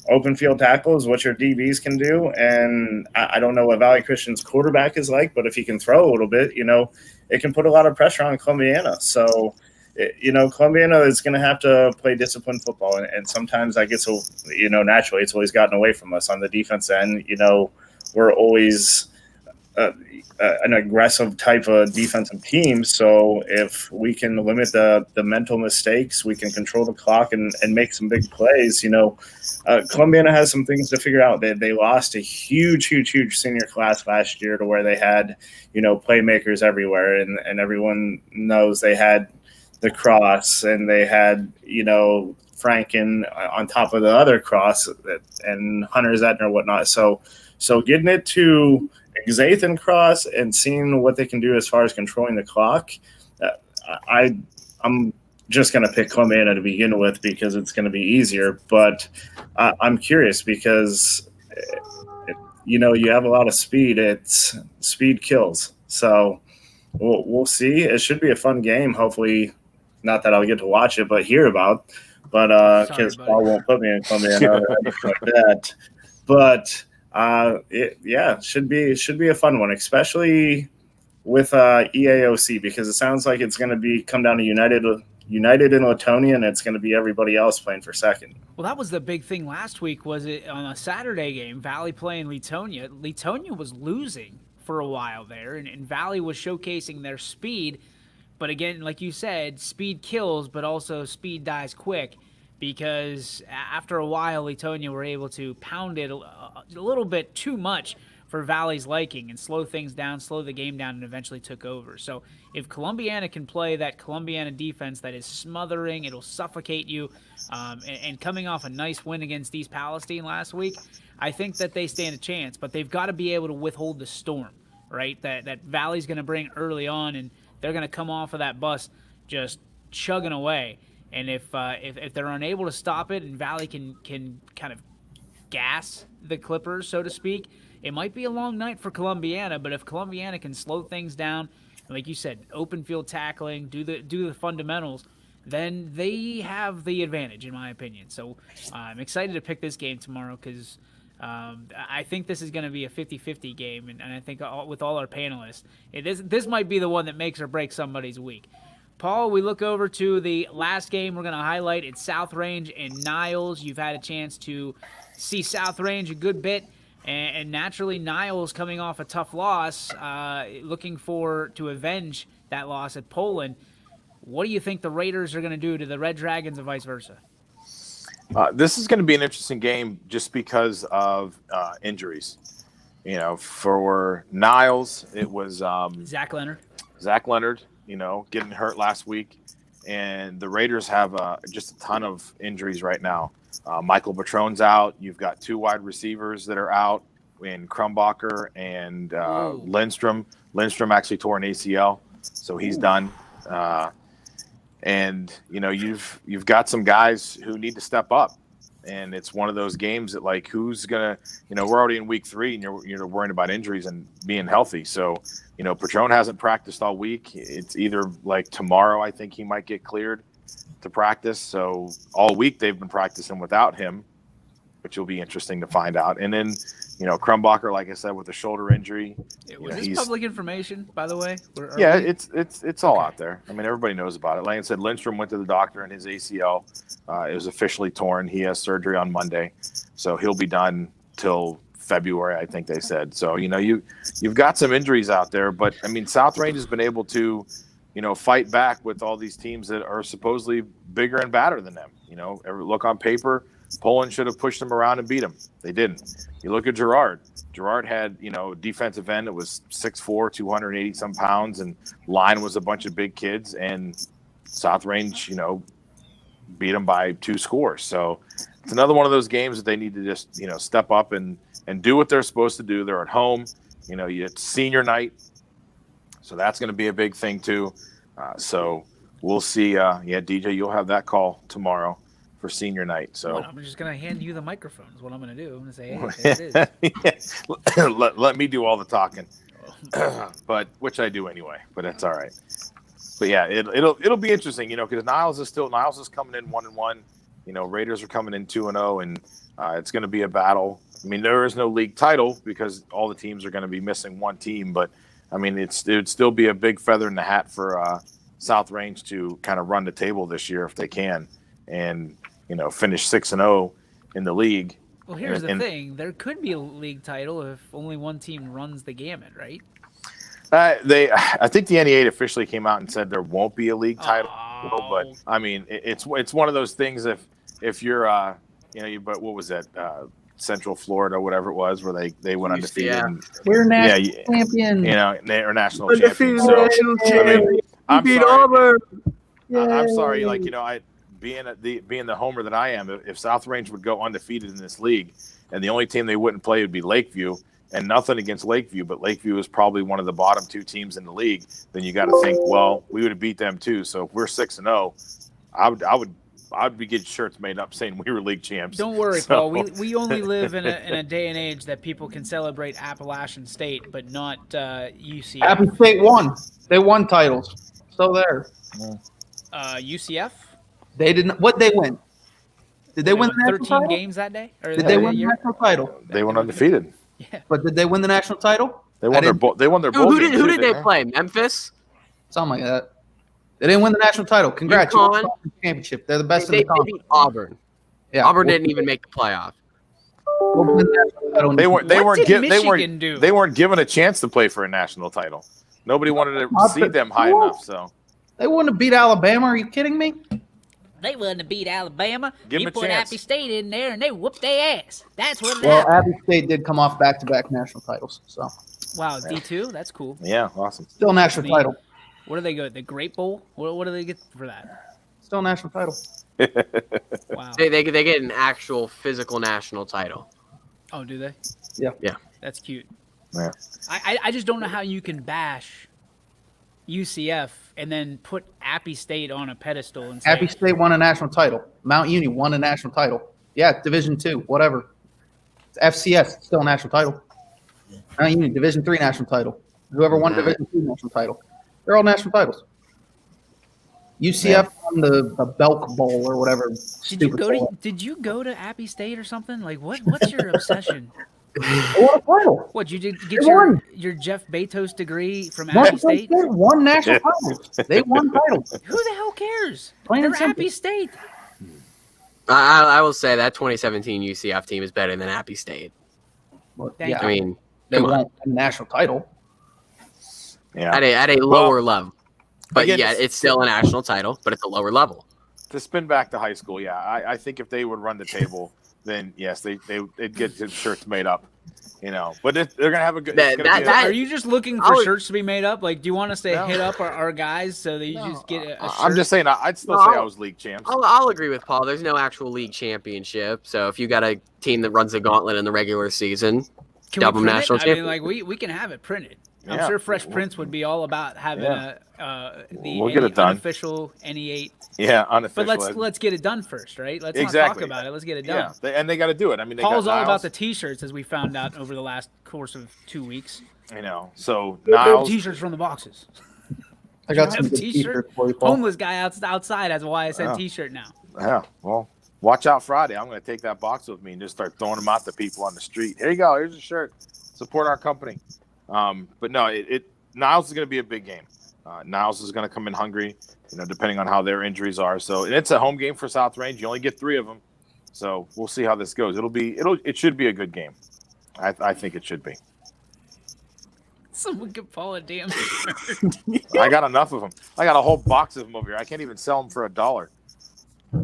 open field tackles, what your DBs can do. And I don't know what Valley Christian's quarterback is like, but if he can throw a little bit, it can put a lot of pressure on Columbiana. So, Columbiana is going to have to play disciplined football. And sometimes I guess, naturally it's always gotten away from us on the defense end. We're always an aggressive type of defensive team. So if we can limit the mental mistakes, we can control the clock and make some big plays. Columbiana has some things to figure out. They lost a huge senior class last year to where they had, playmakers everywhere. And everyone knows they had the Cross and they had, Franken on top of the other Cross and Hunter Zetner, whatnot. So getting it to Xathan Cross and seeing what they can do as far as controlling the clock, I'm just going to pick Columbiana to begin with because it's going to be easier. But I'm curious because, you have a lot of speed. Speed kills. So we'll see. It should be a fun game. Hopefully, not that I'll get to watch it, but hear about. but because Paul won't put me in Columbiana or anything like that. But should be a fun one, especially with EAOC, because it sounds like it's going to come down to United in Latonia, and it's going to be everybody else playing for second. Well, that was the big thing last week. Was it on a Saturday game, Valley playing Latonia? Latonia was losing for a while there, and Valley was showcasing their speed. But again, like you said, speed kills, but also speed dies quick, because after a while, Latonia were able to pound it a little bit too much for Valley's liking and slow things down, slow the game down, and eventually took over. So if Columbiana can play that Columbiana defense that is smothering, it'll suffocate you, and coming off a nice win against East Palestine last week, I think that they stand a chance. But they've got to be able to withhold the storm, right? That Valley's going to bring early on, and they're going to come off of that bus just chugging away. And if they're unable to stop it, and Valley can kind of gas the Clippers, so to speak, it might be a long night for Columbiana. But if Columbiana can slow things down, like you said, open field tackling, do the fundamentals, then they have the advantage, in my opinion. So I'm excited to pick this game tomorrow, because I think this is going to be a 50-50 game, and I think with all our panelists, this might be the one that makes or breaks somebody's week. Paul, we look over to the last game we're going to highlight. It's South Range and Niles. You've had a chance to see South Range a good bit, and naturally Niles, coming off a tough loss, looking to avenge that loss at Poland. What do you think the Raiders are going to do to the Red Dragons and vice versa? This is going to be an interesting game just because of injuries. For Niles, it was Zach Leonard, getting hurt last week. And the Raiders have just a ton of injuries right now. Michael Patron's out. You've got two wide receivers that are out in Krumbacher and Lindstrom. Lindstrom actually tore an ACL, so he's done. And you've got some guys who need to step up, and it's one of those games that, like, who's gonna, we're already in week 3, and you're worrying about injuries and being healthy. So Patron hasn't practiced all week. It's either like tomorrow, I think he might get cleared to practice. So all week they've been practicing without him, which will be interesting to find out. And then Krumbacher, like I said, with a shoulder injury. Was this public information, by the way? It's all out there. I mean, everybody knows about it. Like I said, Lindstrom went to the doctor and his ACL. It was officially torn. He has surgery on Monday, so he'll be done till February, I think they said. So you've got some injuries out there, but I mean, South Range has been able to fight back with all these teams that are supposedly bigger and badder than them. Look on paper, Poland should have pushed them around and beat them. They didn't. You look at Gerard. Gerard had, a defensive end that was 6'4", 280 some pounds, and line was a bunch of big kids, and South Range, beat them by 2 scores. So it's another one of those games that they need to just, step up and do what they're supposed to do. They're at home. It's senior night, so that's going to be a big thing too. So we'll see. DJ, you'll have that call tomorrow for senior night. So I'm just going to hand you the microphone is what I'm going to do. I'm going to say, hey, there it is. let me do all the talking, but which I do anyway, but that's all right. But yeah, it'll be interesting, because Niles is coming in 1-1. Raiders are coming in 2-0, and it's going to be a battle. I mean, there is no league title because all the teams are going to be missing one team, but I mean, it would still be a big feather in the hat for South Range to kind of run the table this year if they can, and finish 6-0 in the league. Well, here's the thing: there could be a league title if only one team runs the gamut, right? I think the NE8 officially came out and said there won't be a league title, but I mean, it's one of those things. If you're but what was that? Central Florida, whatever it was, where they went undefeated. Yeah. We're national champion. They're national champions. So, I'm sorry. I'm sorry. Being the homer that I am, if South Range would go undefeated in this league, and the only team they wouldn't play would be Lakeview, and nothing against Lakeview, but Lakeview is probably one of the bottom 2 teams in the league, then you got to think, well, we would have beat them too. So if we're 6-0, I'd be getting shirts made up saying we were league champs. Don't worry, Paul. We only live in a day and age that people can celebrate Appalachian State, but not UCF. App State won. They won titles. So there. UCF? They didn't. What they win? Did they win the national 13 title? games that day? Or Did they that win the year? national title? They went undefeated. Yeah. But did they win the national title? They won their bowl Who game, did too, they didn't play? Memphis? Something like that. They didn't win the national title. Congrats. You won the championship. They're the best They in the conference. beat Auburn. Yeah. Auburn didn't even make the playoff. They do? weren't given a chance to play for a national title. Nobody wanted to seed them high enough. So They wouldn't have beat Alabama. Are you kidding me? They wouldn't have beat Alabama. Give 'em You a put chance. Appy State in there, and they whooped their ass. That's what Well, happened. Abbey State did come off back-to-back national titles. So Wow, D2? That's cool. yeah, awesome. still national Neat. title. What do they go? The Great Bowl? What do they get for that? Still national title. Wow. They get an actual physical national title. Oh, do they? Yeah. Yeah. That's cute. Yeah. I just don't know how you can bash UCF and then put Appy State on a pedestal and say, Abbey State won a national title. Mount Union won a national title. Yeah, Division II, whatever. It's FCS, still a national title. Mount Union, Division III national title. Whoever won Division II national title. They're all national titles. UCF won the Belk Bowl or whatever. Did you go to Appy State or something? Like what's your obsession? They won a title. What, you did get They your, won. your Jeff Bezos degree from Washington Appy State? State won national titles. They won titles. Who the hell cares? Plain and They're simple. Appy State. I will say that 2017 UCF team is better than Appy State. Thank Yeah, I mean, they come on. won a national title. Yeah. At a lower level. But again, yeah, it's still a national title, but it's a lower level. To spin back to high school, yeah, I think if they would run the table, then yes, they'd get the shirts made up, you know. But they're gonna have a good. Are you just looking for I would- shirts to be made up? Like, do you want us to No. hit up our guys so that you just get a shirt? I'm just saying, I'd still No, say I'll- I was league champs. I'll agree with Paul. There's no actual league championship. So if you got a team that runs the gauntlet in the regular season, Can double we print national it? I mean, champion. like we can have it printed. I'm Yeah. sure Fresh Prince would be all about having Yeah. the We'll get it done. unofficial NE8. Yeah, unofficial. But let's get it done first, right? Let's Exactly. not talk about it. Let's get it done. Yeah, and they got to do it. I mean, they Paul's got all about Niles, the T-shirts, as we found out over the last course of 2 weeks. You know, so No Niles. T-shirts from the boxes. I got Have some a good T-shirt. t-shirts for you, Paul. Homeless guy outside has a YSN Oh. T-shirt now. Yeah, well, watch out Friday. I'm going to take that box with me and just start throwing them out to people on the street. Here you go. Here's a shirt. Support our company. But no, Niles is going to be a big game. Niles is going to come in hungry, you know, depending on how their injuries are. So, and it's a home game for South Range. You only get 3 of them. So we'll see how this goes. It should be a good game. I think it should be. Someone give Paul a damn shirt. I got enough of them. I got a whole box of them over here. I can't even sell them for $1.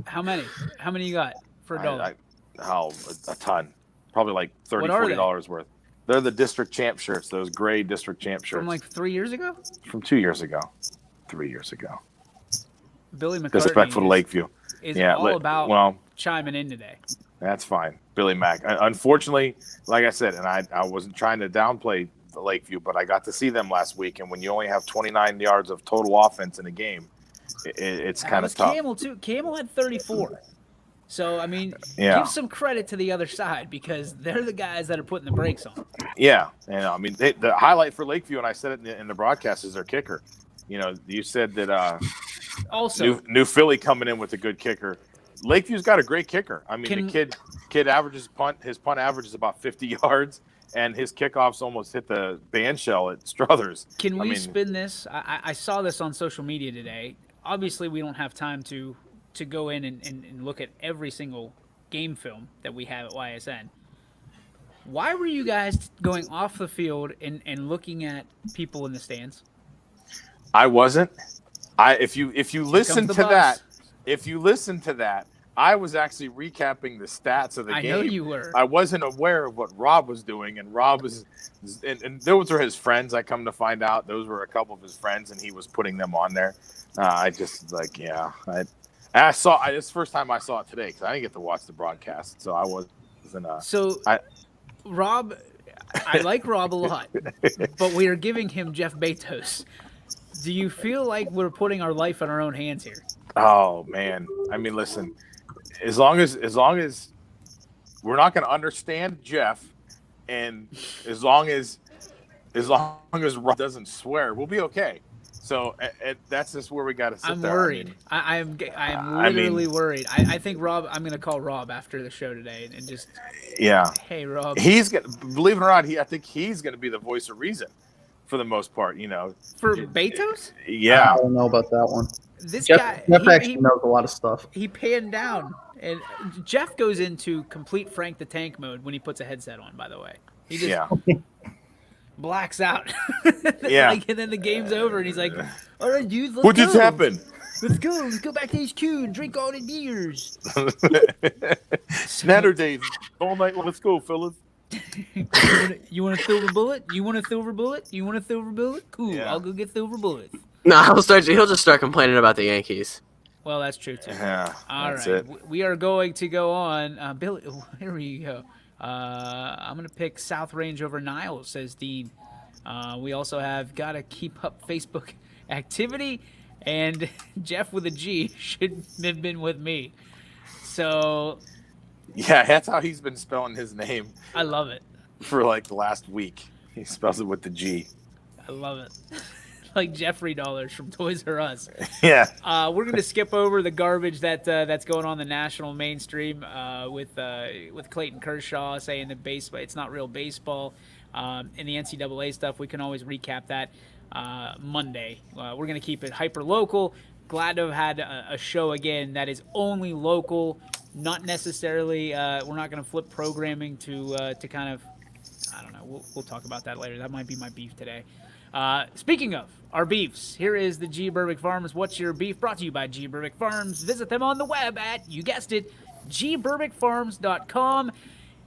How many? How many you got for $1? A ton. Probably like $30, What are they? $40 worth. They're the district champ shirts. Those gray district champ shirts From like 3 years ago? from 2 years ago, 3 years ago. Billy McCartney Disrespectful to Lakeview. is Yeah, all about well, chiming in today. that's fine. Billy Mack. Unfortunately, like I said, and I wasn't trying to downplay the Lakeview, but I got to see them last week, and when you only have 29 yards of total offense in a game, it's kind of tough. Camel too. Camel had 34. So I mean, Yeah. give some credit to the other side because they're the guys that are putting the brakes on. Yeah, and I mean the highlight for Lakeview, and I said it in the broadcast, is their kicker. You know, you said that Also, New Philly coming in with a good kicker. Lakeview's got a great kicker. I mean, the kid averages his punt average is about 50 yards, and his kickoffs almost hit the band shell at Struthers. can we spin this? I saw this on social media today. Obviously, we don't have time to go in and look at every single game film that we have at YSN. Why were you guys going off the field and looking at people in the stands? I wasn't. If you listen the to bus. that, I was actually recapping the stats of the game. I know you were. I wasn't aware of what Rob was doing, and Rob was, and those were his friends. I come to find out those were a couple of his friends, and he was putting them on there. I just like, yeah. This is the first time I saw it today because I didn't get to watch the broadcast, so I wasn't. Rob, I like Rob a lot, but we are giving him Jeff Bezos. Do you feel like we're putting our life in our own hands here? Oh man, I mean, listen. As long as we're not going to understand Jeff, and as long as Rob doesn't swear, we'll be okay. So that's just where we got to sit I'm there. worried. I'm literally worried. I think Rob. I'm gonna call Rob after the show today and just. Yeah. Hey, Rob. He's gonna, believe it or not, I think he's gonna be the voice of reason for the most part. For Betos. Yeah. I don't know about that one. This Jeff guy. actually knows a lot of stuff. He panned down, and Jeff goes into complete Frank the Tank mode when he puts a headset on. By the way, he just blacks out. Yeah. And then the game's over, and he's like, "All right, dude, let's What go. just happened? Let's go. Let's go back to HQ and drink all the beers." Saturdays all night. Let's go, fellas. You want a silver bullet? You want a silver bullet? You want a silver bullet? Cool. I'll go get silver bullets. No, he'll just start complaining about the Yankees. Well, that's true too. Yeah. All that's right, it. we are going to go on. Billy, here we go. I'm gonna pick South Range over Niles, says Dean. We also have gotta keep up Facebook activity, and Jeff with a G should have been with me. So. Yeah, that's how he's been spelling his name. I love it. For like the last week, he spells it with the G. I love it. Like Jeffrey dollars from Toys R Us. Yeah. We're gonna skip over the garbage that's going on the national mainstream with Clayton Kershaw saying that baseball, it's not real baseball, and the NCAA stuff. We can always recap that Monday. We're gonna keep it hyper local. Glad to have had a show again that is only local, not necessarily. We're not gonna flip programming to kind of. I don't know. We'll talk about that later. That might be my beef today. Speaking of our beefs, here is the G. Berbick Farms What's Your Beef, brought to you by G. Berbick Farms. Visit them on the web at, you guessed it, gberbickfarms.com.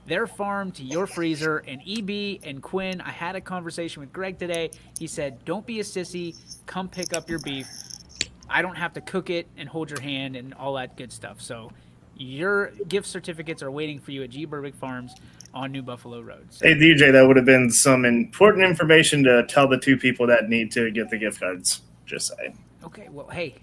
Their farm to your freezer. And EB and Quinn, I had a conversation with Greg today. He said, don't be a sissy. Come pick up your beef. I don't have to cook it and hold your hand and all that good stuff. So your gift certificates are waiting for you at G. Berbick Farms on New Buffalo Road. So. Hey, DJ, that would have been some important information to tell the two people that need to get the gift cards. Just saying. Okay, well, hey,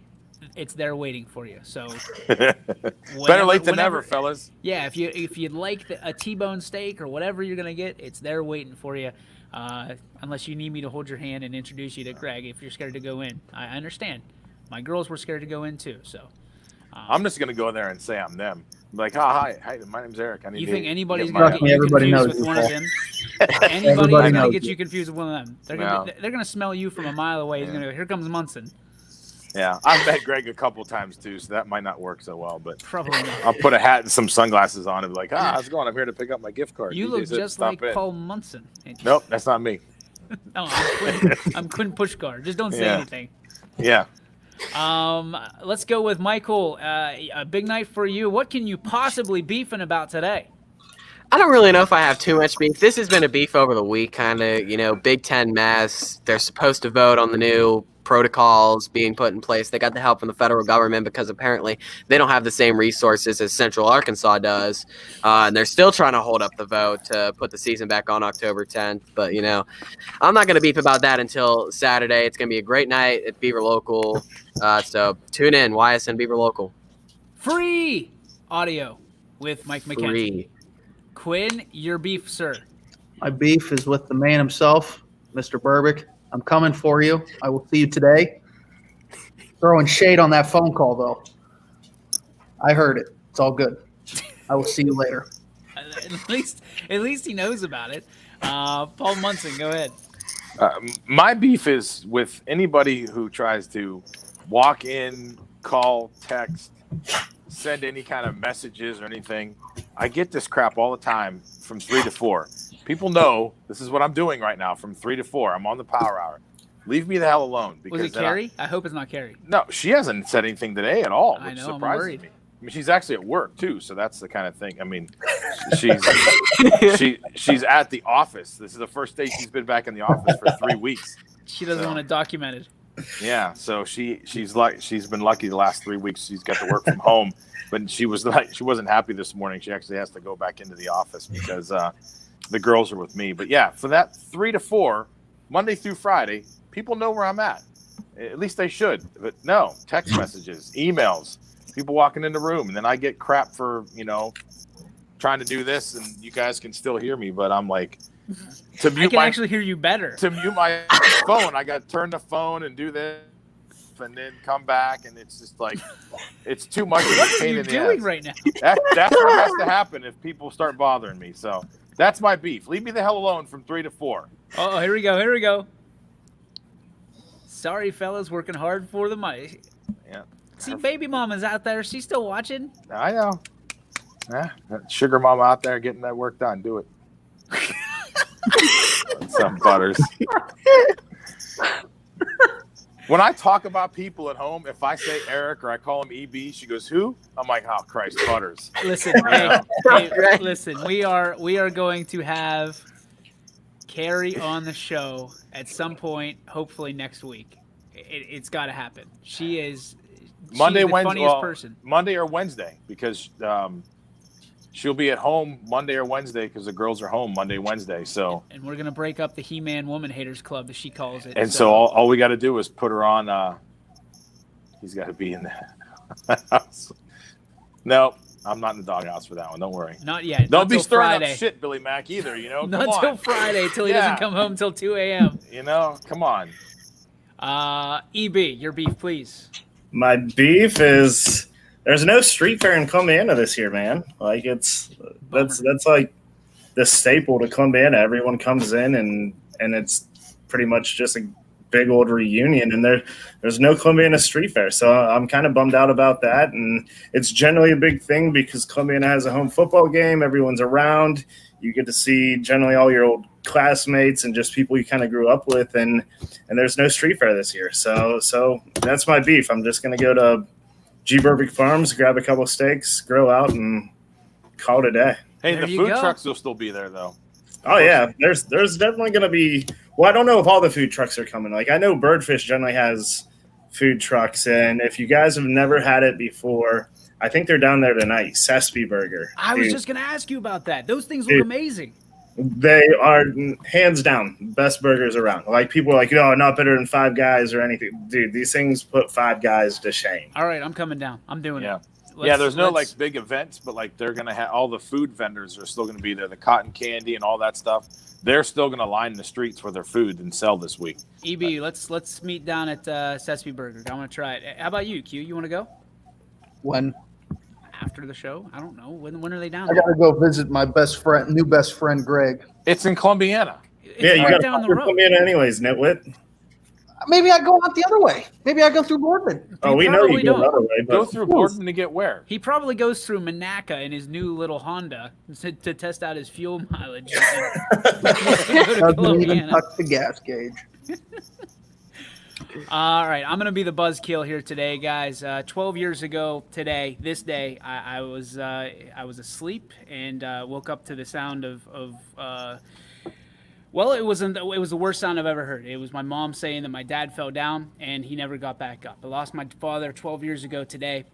it's there waiting for you. So better late than never, fellas. Yeah, if you'd like a T-bone steak or whatever you're gonna get, it's there waiting for you. Unless you need me to hold your hand and introduce you to Greg, if you're scared to go in, I understand. My girls were scared to go in too, so. I'm just gonna go there and say I'm them. Like, hi, my name's Eric. You think anybody's gonna get you confused with one of them? Anybody's gonna get you confused with one of them. They're gonna smell you from a mile away. He's gonna go, here comes Munson. Yeah, I've met Greg a couple times too, so that might not work so well. But probably not. I'll put a hat and some sunglasses on and be like, how's it going? I'm here to pick up my gift card. You look just like Paul Munson. Nope, that's not me. No, I'm Quinn Pushkar. Just don't say anything. Yeah. Let's go with Michael. A big night for you. What can you possibly beefing about today? I don't really know if I have too much beef. This has been a beef over the week, kind of, Big Ten mess. They're supposed to vote on the new protocols being put in place. They got the help from the federal government because apparently they don't have the same resources as Central Arkansas does. And they're still trying to hold up the vote to put the season back on October 10th. But, I'm not going to beef about that until Saturday. It's going to be a great night at Beaver Local. So tune in, YSN Beaver Local. Free audio with Mike McKenzie. Free. Quinn, your beef, sir. My beef is with the man himself, Mr. Berbick. I'm coming for you. I will see you today. Throwing shade on that phone call, though. I heard it. It's all good. I will see you later. At least he knows about it. Paul Munson, go ahead. My beef is with anybody who tries to walk in, call, text, send any kind of messages or anything. I get this crap all the time from 3 to 4. People know this is what I'm doing right now from 3 to 4. I'm on the Power Hour. Leave me the hell alone. Because was it Carrie? I hope it's not Carrie. No, she hasn't said anything today at all, which I know, surprises I'm me. I mean, she's actually at work too, so that's the kind of thing. I mean, she's at the office. This is the first day she's been back in the office for 3 weeks. She doesn't want to document it. Yeah, so she's been lucky the last 3 weeks. She's got to work from home, but she wasn't happy this morning. She actually has to go back into the office because the girls are with me. But yeah, for that 3 to 4, Monday through Friday, people know where I'm at. At least they should. But no, text messages, emails, people walking in the room, and then I get crap for trying to do this, and you guys can still hear me. But I'm like, To I mute can my actually hear you better. to mute my phone, I got to turn the phone and do this, and then come back, and it's just like it's too much of a What are pain you in the doing ass. right now? That's what has to happen if people start bothering me. So that's my beef. Leave me the hell alone from 3 to 4. Oh, here we go. Here we go. Sorry, fellas, working hard for the money. Yeah. See, baby mama's out there. She's still watching. I know. Yeah, that sugar mama out there getting that work done. Do it. Some butters. When I talk about people at home, if I say Eric or I call him EB, she goes, "Who?" I'm like, "Oh Christ, Butters." Listen, hey, listen. We are going to have Carrie on the show at some point, hopefully next week. It's got to happen. She's Monday, the Wednesday, funniest person. Monday or Wednesday, because she'll be at home Monday or Wednesday because the girls are home Monday, Wednesday. So And we're gonna break up the He-Man Woman Haters Club, as she calls it. and so all we got to do is put her on. He's got to be in the house. No, I'm not in the doghouse for that one. Don't worry. Not yet. Don't be stirring Friday. up shit, Billy Mack, either. You know, Not come till on. Friday, till he Yeah. doesn't come home till 2 a.m. You know, come on. EB, your beef, please. My beef is there's no street fair in Columbiana this year, man. Like that's like the staple to Columbiana. Everyone comes in and it's pretty much just a big old reunion, and there's no Columbiana street fair. So I'm kind of bummed out about that. And it's generally a big thing because Columbiana has a home football game. Everyone's around. You get to see generally all your old classmates and just people you kind of grew up with, and there's no street fair this year. So that's my beef. I'm just gonna go to G. Burbick Farms, grab a couple steaks, grill out, and call it a day. Hey, There the you food go. trucks will still be there though. Oh yeah, there's definitely gonna be. Well, I don't know if all the food trucks are coming. Like I know Birdfish generally has food trucks, and if you guys have never had it before, I think they're down there tonight. Sespe Burger. I was Dude, just gonna ask you about that. Those things look amazing. They are hands down best burgers around. Like people are like, no, not better than Five Guys or anything. Dude, these things put Five Guys to shame. All right, I'm coming down. I'm doing Yeah. it. Yeah, there's no like big events, but like they're gonna have all the food vendors are still gonna be there. The cotton candy and all that stuff. They're still gonna line the streets for their food and sell this week. EB, let's meet down at Sesame Burger. I want to try it. How about you, Q? You want to go When after the show? I don't know. When are they down I there? gotta go visit my new best friend Greg. It's in Columbiana. Yeah, you right got down the to road. come in anyways, nitwit. Maybe I go out the other way. Maybe I go through Boardman. Oh, we know probably you go don't. another way, but Go through Boardman to get where? He probably goes through Monaca in his new little Honda to test out his fuel mileage. Go to Doesn't even Columbiana. touch the gas gauge. All right, I'm gonna be the buzzkill here today, guys. 12 years ago today, this day, I was asleep and woke up to the sound of well, it was the worst sound I've ever heard. It was my mom saying that my dad fell down and he never got back up. I lost my father 12 years ago today.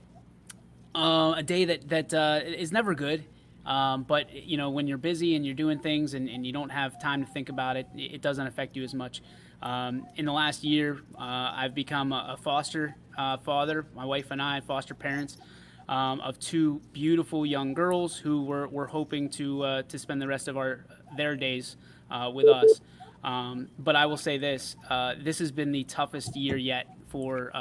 A day that is never good. But you know, when you're busy and you're doing things and you don't have time to think about it, it doesn't affect you as much. In the last year, I've become a foster father. My wife and I, foster parents of two beautiful young girls who we're hoping to spend the rest of their days with us. But I will say this: this has been the toughest year yet for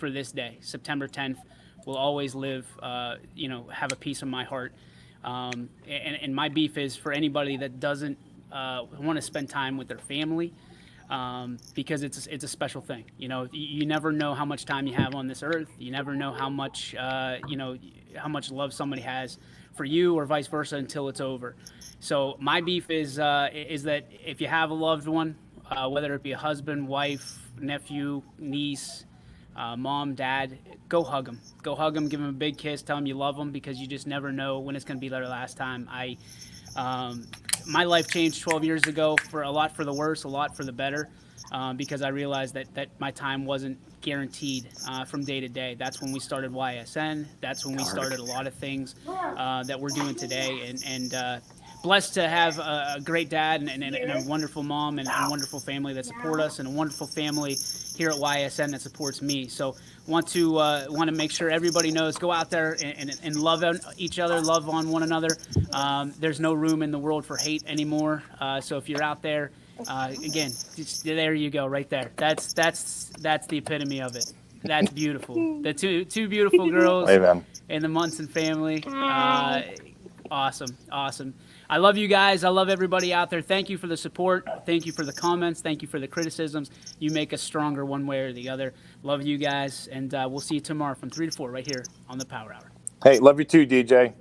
this day. September 10th will always live, have a piece of my heart. And my beef is for anybody that doesn't want to spend time with their family, because it's a special thing. You know, you never know how much time you have on this earth. You never know how much how much love somebody has for you, or vice versa, until it's over. So my beef is that if you have a loved one, whether it be a husband, wife, nephew, niece, mom, dad, go hug them. Go hug them, give them a big kiss, tell them you love them, because you just never know when it's going to be their last time. My life changed 12 years ago, for a lot for the worse, a lot for the better, because I realized that my time wasn't guaranteed from day to day. That's when we started YSN. That's when we started a lot of things that we're doing today. And blessed to have a great dad and a wonderful mom and a wonderful family that support us, and a wonderful family here at YSN that supports me. So want to make sure everybody knows, go out there and love each other, love on one another. There's no room in the world for hate anymore. So if you're out there, again, just, there you go, right there. That's the epitome of it. That's beautiful. The two beautiful girls in the Munson family. Awesome. I love you guys. I love everybody out there. Thank you for the support. Thank you for the comments. Thank you for the criticisms. You make us stronger one way or the other. Love you guys, and we'll see you tomorrow from 3 to 4 right here on the Power Hour. Hey, love you too, DJ.